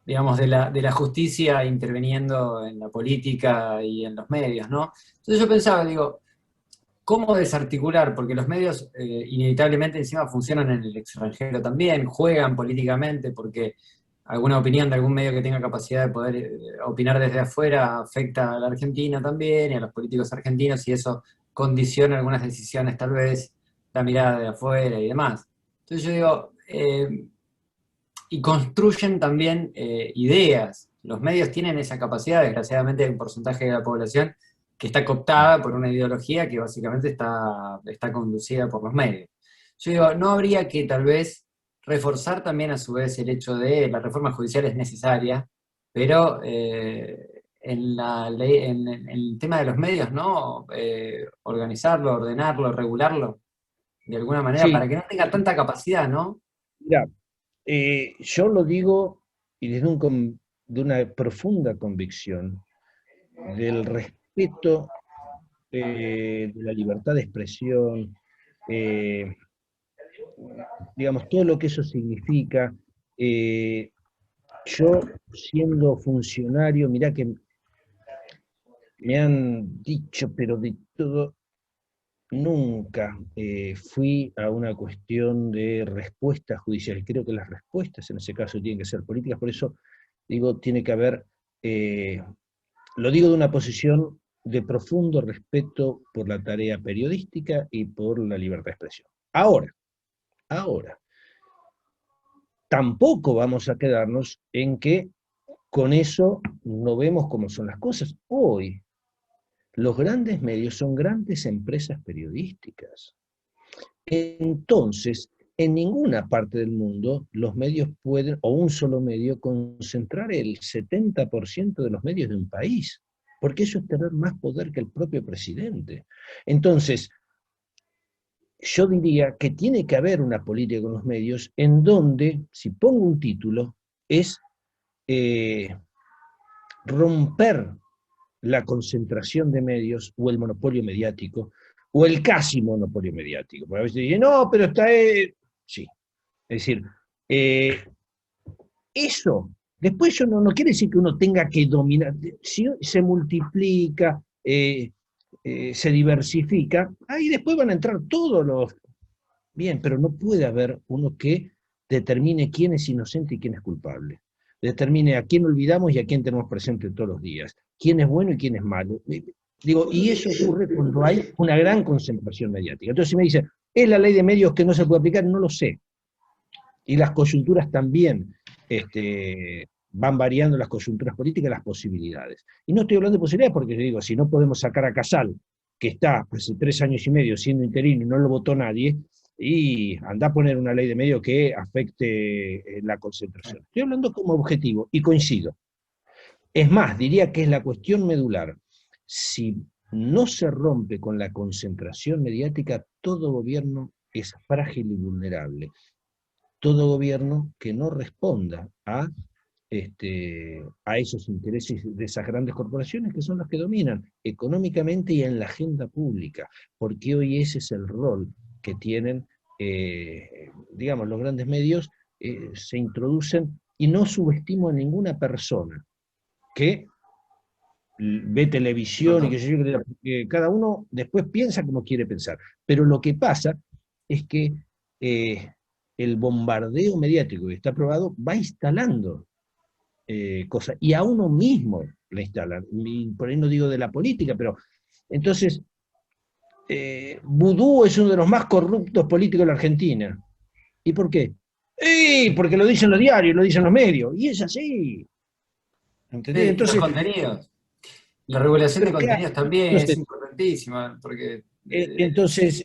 digamos, de la justicia interviniendo en la política y en los medios, ¿no? Entonces yo pensaba, digo, ¿cómo desarticular? Porque los medios inevitablemente encima funcionan en el extranjero también, juegan políticamente, porque alguna opinión de algún medio que tenga capacidad de poder opinar desde afuera afecta a la Argentina también y a los políticos argentinos, y eso condiciona algunas decisiones, tal vez la mirada de afuera y demás. Entonces yo digo, y construyen también ideas. Los medios tienen esa capacidad, desgraciadamente hay un porcentaje de la población que está cooptada por una ideología que básicamente está conducida por los medios. Yo digo, ¿no habría que tal vez reforzar también a su vez el hecho de la reforma judicial es necesaria, pero en la ley, en el tema de los medios, ¿no? Organizarlo, ordenarlo, regularlo de alguna manera Sí. para que no tenga tanta capacidad, ¿no? Mira, yo lo digo y de una profunda convicción del respeto de la libertad de expresión, digamos, todo lo que eso significa. Yo, siendo funcionario, mirá que me han dicho, pero de todo, nunca fui a una cuestión de respuesta judicial. Creo que las respuestas en ese caso tienen que ser políticas, por eso digo, tiene que haber, lo digo de una posición de profundo respeto por la tarea periodística y por la libertad de expresión. Ahora, tampoco vamos a quedarnos en que con eso no vemos cómo son las cosas. Hoy, Los grandes medios son grandes empresas periodísticas. Entonces, en ninguna parte del mundo los medios pueden, o un solo medio, concentrar el 70% de los medios de un país, porque eso es tener más poder que el propio presidente. Entonces, yo diría que tiene que haber una política con los medios en donde, si pongo un título, es romper la concentración de medios o el monopolio mediático, o el casi monopolio mediático. Porque a veces dicen, no, pero está... Sí. Es decir, eso, después yo no quiere decir que uno tenga que dominar. Si se multiplica, se diversifica, ahí después van a entrar todos los... Bien, pero no puede haber uno que determine quién es inocente y quién es culpable. Determine a quién olvidamos y a quién tenemos presente todos los días. Quién es bueno y quién es malo. Digo, y eso ocurre cuando hay una gran concentración mediática. Entonces, si me dice, ¿es la ley de medios que no se puede aplicar? No lo sé. Y las coyunturas también van variando, las coyunturas políticas, las posibilidades. Y no estoy hablando de posibilidades porque yo digo, si no podemos sacar a Casal, que está hace 3 años y medio siendo interino y no lo votó nadie, y anda a poner una ley de medios que afecte la concentración. Estoy hablando como objetivo, y coincido. Es más, diría que es la cuestión medular. Si no se rompe con la concentración mediática, todo gobierno es frágil y vulnerable. Todo gobierno que no responda a esos intereses de esas grandes corporaciones que son las que dominan económicamente y en la agenda pública, porque hoy ese es el rol que tienen, digamos, los grandes medios, se introducen, y no subestimo a ninguna persona que ve televisión y que cada uno después piensa como quiere pensar, pero lo que pasa es que el bombardeo mediático que está aprobado va instalando cosas, y a uno mismo la instalan, y por ahí no digo de la política, pero entonces Vudú es uno de los más corruptos políticos de la Argentina. ¿Y por qué? Porque lo dicen los diarios, lo dicen los medios, y es así. ¿Entendés? Sí, Entonces, los contenidos. La regulación de pero contenidos también entonces, es importantísima, porque entonces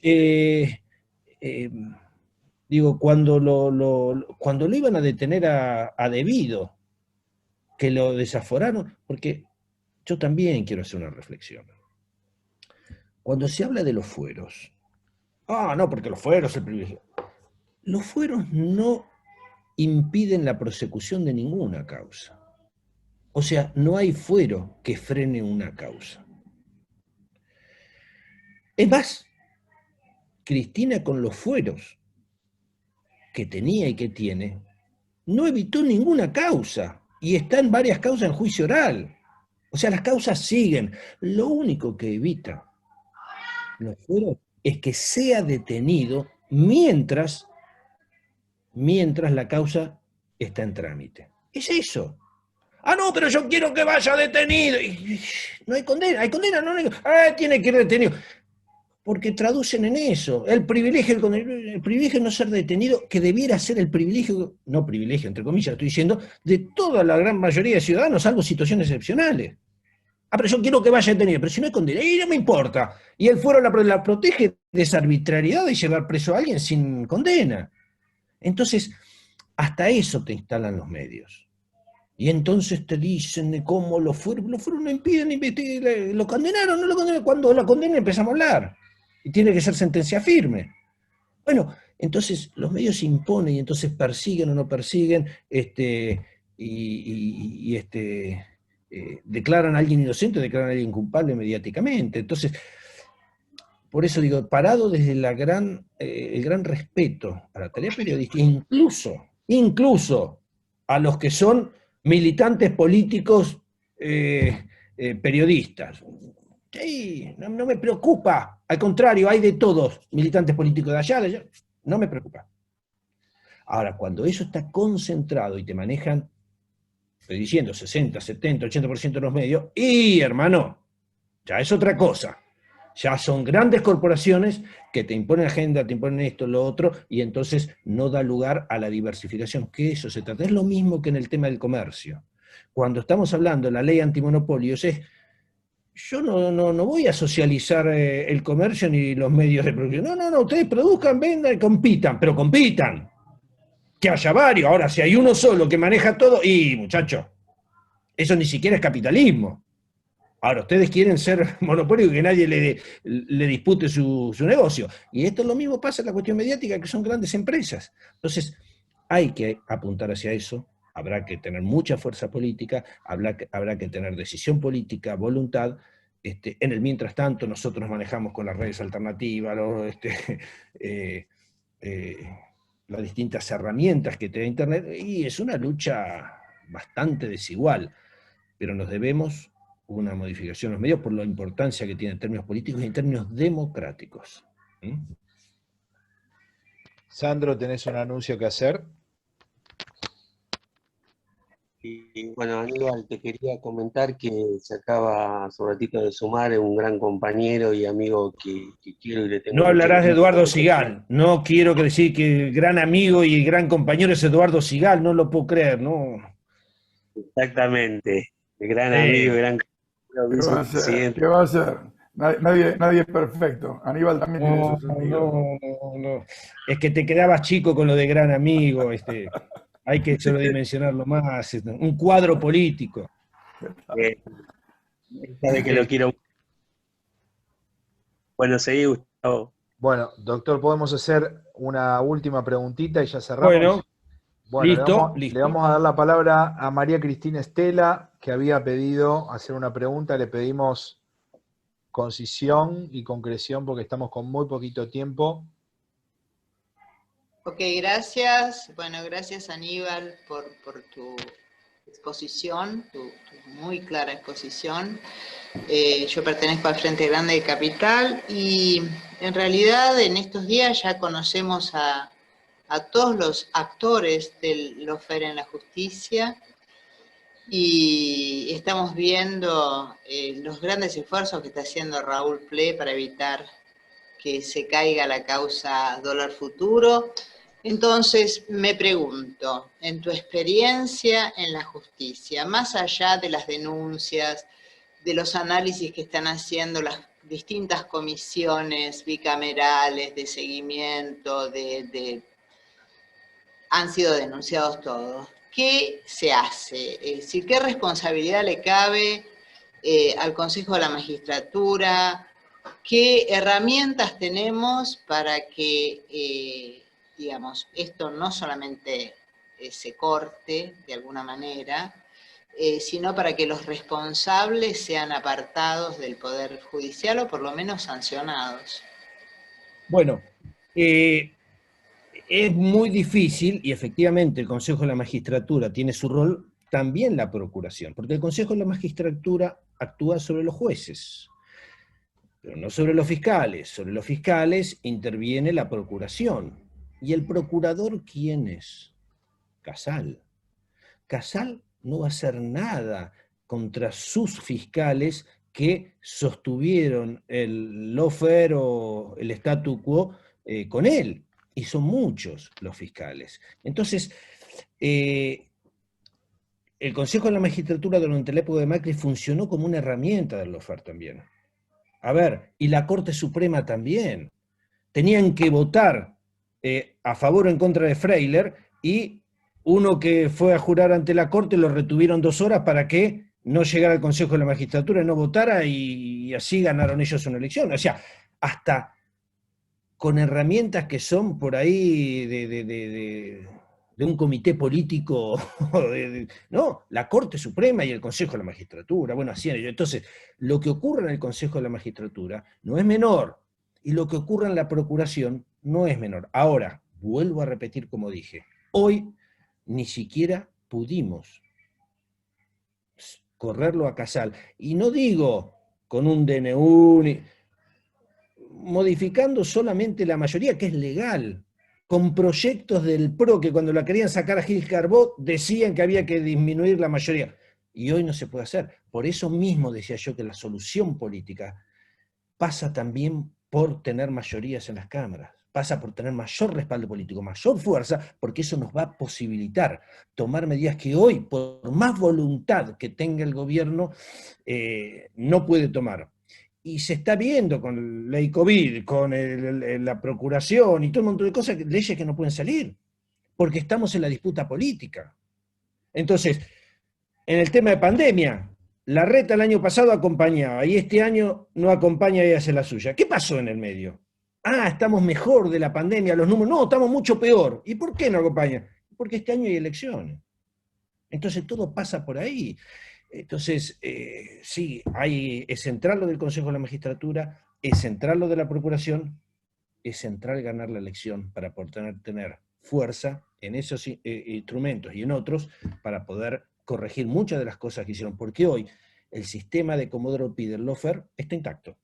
digo, cuando lo iban a detener a Debido, que lo desaforaron, porque yo también quiero hacer una reflexión. Cuando se habla de los fueros, no, porque los fueros es el privilegio. Los fueros no impiden la prosecución de ninguna causa. O sea, no hay fuero que frene una causa. Es más, Cristina con los fueros que tenía y que tiene, no evitó ninguna causa, y está en varias causas en juicio oral. O sea, las causas siguen. Lo único que evita los fueros es que sea detenido mientras la causa está en trámite. Es eso. No, pero yo quiero que vaya detenido. No hay condena, no hay, tiene que ir detenido. Porque traducen en eso. El privilegio de no ser detenido, que debiera ser el privilegio, no privilegio, entre comillas, estoy diciendo, de toda la gran mayoría de ciudadanos, salvo situaciones excepcionales. Pero yo quiero que vaya detenido, pero si no hay condena, no me importa. Y el fuero la protege de esa arbitrariedad de llevar preso a alguien sin condena. Entonces, hasta eso te instalan los medios. Y entonces te dicen de cómo los fueros no impiden investigar, lo condenaron, no lo condenaron. Cuando lo condenen empezamos a hablar. Y tiene que ser sentencia firme. Bueno, entonces los medios se imponen y entonces persiguen o no persiguen, declaran a alguien inocente, declaran a alguien culpable mediáticamente. Entonces, por eso digo, parado desde el gran respeto a la tarea periodística, incluso a los que son militantes políticos periodistas. Sí, no me preocupa, al contrario, hay de todos, militantes políticos de allá, no me preocupa. Ahora, cuando eso está concentrado y te manejan, estoy diciendo, 60, 70, 80% de los medios, y hermano, ya es otra cosa. Ya son grandes corporaciones que te imponen agenda, te imponen esto, lo otro, y entonces no da lugar a la diversificación, que eso se trata. Es lo mismo que en el tema del comercio. Cuando estamos hablando de la ley antimonopolios, yo no voy a socializar el comercio ni los medios de producción. No, ustedes produzcan, vendan, compitan, pero compitan. Que haya varios. Ahora, si hay uno solo que maneja todo, y muchachos, eso ni siquiera es capitalismo. Ahora, ustedes quieren ser monopólicos y que nadie le dispute su negocio. Y esto es lo mismo pasa en la cuestión mediática, que son grandes empresas. Entonces, hay que apuntar hacia eso. Habrá que tener mucha fuerza política, habrá que tener decisión política, voluntad. En el mientras tanto, nosotros nos manejamos con las redes alternativas, las distintas herramientas que te da Internet, y es una lucha bastante desigual, pero nos debemos una modificación de los medios por la importancia que tiene en términos políticos y en términos democráticos. ¿Mm? Sandro, ¿tenés un anuncio que hacer? Y bueno, Aníbal, te quería comentar que se acaba hace un ratito de sumar un gran compañero y amigo que quiero y le tengo No mucho hablarás de cariño. Eduardo Sigal. No quiero decir que el gran amigo y gran compañero es Eduardo Sigal. No lo puedo creer, ¿no? Exactamente, el gran amigo, gran compañero, ¿Qué va a hacer? vicepresidente. ¿Qué va a hacer? Nadie es perfecto. Aníbal también tiene sus amigos. No. Es que te quedabas chico con lo de gran amigo. Hay que sobredimensionarlo más. Un cuadro político. Sabe que lo quiero. Bueno, seguí, Gustavo. Bueno, doctor, podemos hacer una última preguntita y ya cerramos. Bueno, listo. le vamos a dar la palabra a María Cristina Estela, que había pedido hacer una pregunta. Le pedimos concisión y concreción porque estamos con muy poquito tiempo. Ok, gracias. Bueno, gracias Aníbal por tu exposición, tu muy clara exposición. Yo pertenezco al Frente Grande de Capital y en realidad en estos días ya conocemos a todos los actores del lawfare en la justicia y estamos viendo los grandes esfuerzos que está haciendo Raúl Ple para evitar que se caiga la causa dólar futuro. Entonces, me pregunto, en tu experiencia en la justicia, más allá de las denuncias, de los análisis que están haciendo las distintas comisiones bicamerales de seguimiento, han sido denunciados todos, ¿qué se hace? Es decir, ¿qué responsabilidad le cabe al Consejo de la Magistratura? ¿Qué herramientas tenemos para que, digamos, esto no solamente se corte de alguna manera, sino para que los responsables sean apartados del Poder Judicial o por lo menos sancionados? Bueno, es muy difícil, y efectivamente el Consejo de la Magistratura tiene su rol, también la Procuración, porque el Consejo de la Magistratura actúa sobre los jueces, pero no sobre los fiscales. Sobre los fiscales interviene la Procuración. ¿Y el procurador quién es? Casal. Casal no va a hacer nada contra sus fiscales que sostuvieron el lawfare o el statu quo con él. Y son muchos los fiscales. Entonces, el Consejo de la Magistratura durante la época de Macri funcionó como una herramienta del lawfare también. A ver, y la Corte Suprema también. Tenían que votar a favor o en contra de Freiler, y uno que fue a jurar ante la Corte lo retuvieron 2 horas para que no llegara al Consejo de la Magistratura y no votara, y así ganaron ellos una elección. O sea, hasta con herramientas que son por ahí de un comité político, no, la Corte Suprema y el Consejo de la Magistratura, bueno, así era yo. Entonces, lo que ocurre en el Consejo de la Magistratura no es menor, y lo que ocurre en la Procuración no es menor. Ahora, vuelvo a repetir como dije, hoy ni siquiera pudimos correrlo a Casal, y no digo con un DNU, modificando solamente la mayoría, que es legal, con proyectos del PRO que cuando la querían sacar a Gil Carbó decían que había que disminuir la mayoría. Y hoy no se puede hacer. Por eso mismo decía yo que la solución política pasa también por tener mayorías en las cámaras. pasa por tener mayor respaldo político, mayor fuerza, porque eso nos va a posibilitar tomar medidas que hoy, por más voluntad que tenga el gobierno, no puede tomar. Y se está viendo con la ley COVID, con la procuración y todo un montón de cosas, leyes que no pueden salir, porque estamos en la disputa política. Entonces, en el tema de pandemia, la reta el año pasado acompañaba y este año no acompaña y hace la suya. ¿Qué pasó en el medio? Ah, estamos mejor de la pandemia, los números. No, estamos mucho peor. ¿Y por qué no acompaña? Porque este año hay elecciones. Entonces todo pasa por ahí. Entonces, sí, es central lo del Consejo de la Magistratura, es central lo de la Procuración, es central ganar la elección para poder tener fuerza en esos instrumentos y en otros para poder corregir muchas de las cosas que hicieron, porque hoy el sistema de Comodoro Pi del lawfare está intacto.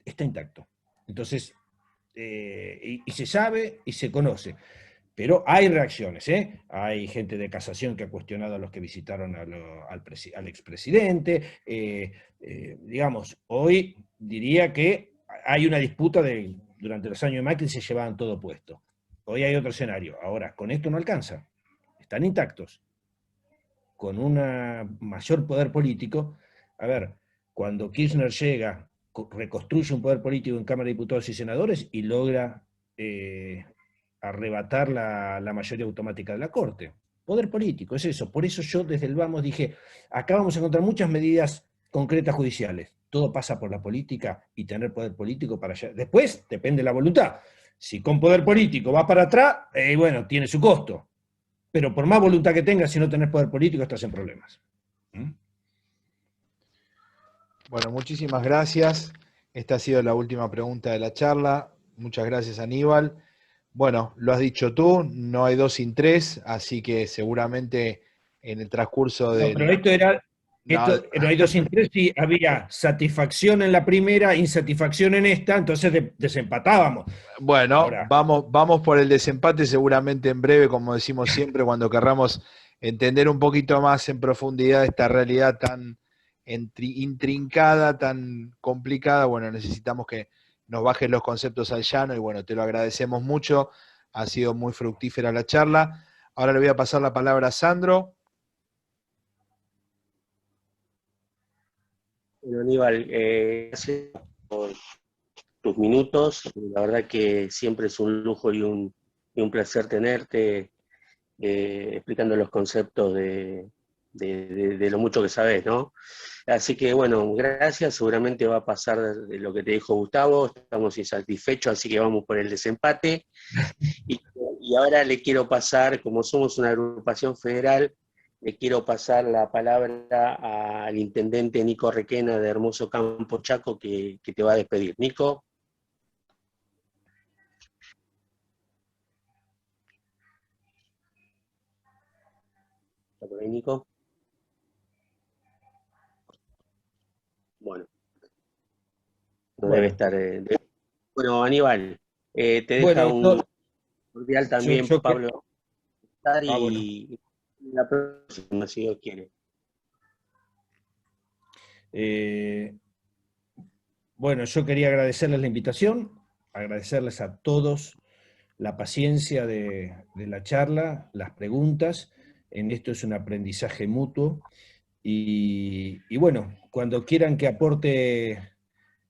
Está intacto. Entonces, y se sabe y se conoce. Pero hay reacciones, ¿eh? Hay gente de casación que ha cuestionado a los que visitaron al expresidente. Digamos, hoy diría que hay una disputa durante los años de Macri se llevaban todo puesto. Hoy hay otro escenario. Ahora, con esto no alcanza. Están intactos. Con un mayor poder político. A ver, cuando Kirchner llega, reconstruye un poder político en Cámara de Diputados y Senadores y logra arrebatar la mayoría automática de la Corte. Poder político, es eso. Por eso yo desde el vamos dije, acá vamos a encontrar muchas medidas concretas judiciales. Todo pasa por la política y tener poder político para allá. Después depende de la voluntad. Si con poder político va para atrás, bueno, tiene su costo. Pero por más voluntad que tengas, si no tenés poder político, estás en problemas. Bueno, muchísimas gracias. Esta ha sido la última pregunta de la charla. Muchas gracias, Aníbal. Bueno, lo has dicho tú, no hay 2 sin 3, así que seguramente en el transcurso de... No, pero esto era... no hay 2 sin 3, si había satisfacción en la primera, insatisfacción en esta, entonces desempatábamos. Bueno, Ahora, vamos por el desempate seguramente en breve, como decimos siempre, cuando querramos entender un poquito más en profundidad esta realidad tan intrincada, tan complicada. Bueno, necesitamos que nos bajes los conceptos al llano y bueno, te lo agradecemos mucho, ha sido muy fructífera la charla. Ahora le voy a pasar la palabra a Sandro. Bueno, Aníbal, gracias por tus minutos. La verdad que siempre es un lujo y un placer tenerte explicando los conceptos de lo mucho que sabes, ¿no? Así que bueno, gracias, seguramente va a pasar de lo que te dijo Gustavo, estamos insatisfechos, así que vamos por el desempate. Y ahora le quiero pasar, como somos una agrupación federal, le quiero pasar la palabra al intendente Nico Requena de Hermoso Campo Chaco, que te va a despedir. Nico. ¿Está por ahí, Nico? Bueno, no debe estar. Bueno, Aníbal, te deja un cordial también Pablo y la próxima, si Dios quiere. Bueno, yo quería agradecerles la invitación, agradecerles a todos la paciencia de la charla, las preguntas. En esto es un aprendizaje mutuo. Y bueno, cuando quieran que aporte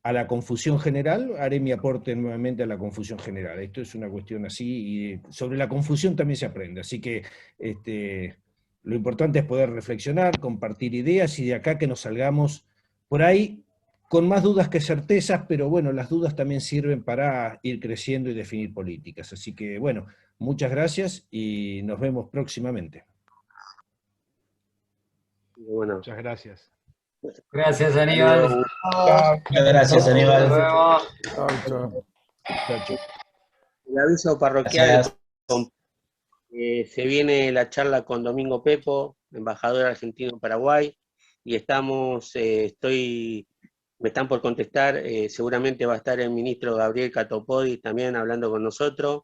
a la confusión general, haré mi aporte nuevamente a la confusión general. Esto es una cuestión así, y sobre la confusión también se aprende. Así que lo importante es poder reflexionar, compartir ideas, y de acá que nos salgamos por ahí con más dudas que certezas, pero bueno, las dudas también sirven para ir creciendo y definir políticas. Así que bueno, muchas gracias y nos vemos próximamente. Bueno. Muchas gracias. Gracias, Aníbal. Muchas gracias, Aníbal. Nos vemos. Chao. El aviso parroquial, se viene la charla con Domingo Pepo, embajador argentino en Paraguay, y me están por contestar, seguramente va a estar el ministro Gabriel Catopodis también hablando con nosotros,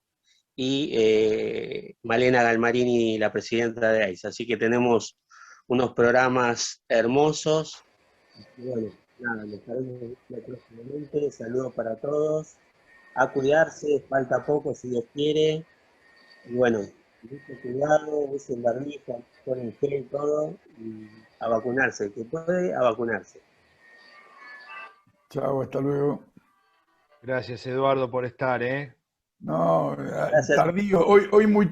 y Malena Galmarini, la presidenta de AIS. Así que tenemos unos programas hermosos. Y bueno, nada, nos estaremos viendo próximamente. Saludos para todos a cuidarse, falta poco si Dios quiere, y bueno, mucho cuidado, usen barbijo, ponen gel, todo, y a vacunarse, el que puede, a vacunarse. Chao, hasta luego. Gracias, Eduardo, por estar, ¿eh? No, Gracias. tardío, hoy muy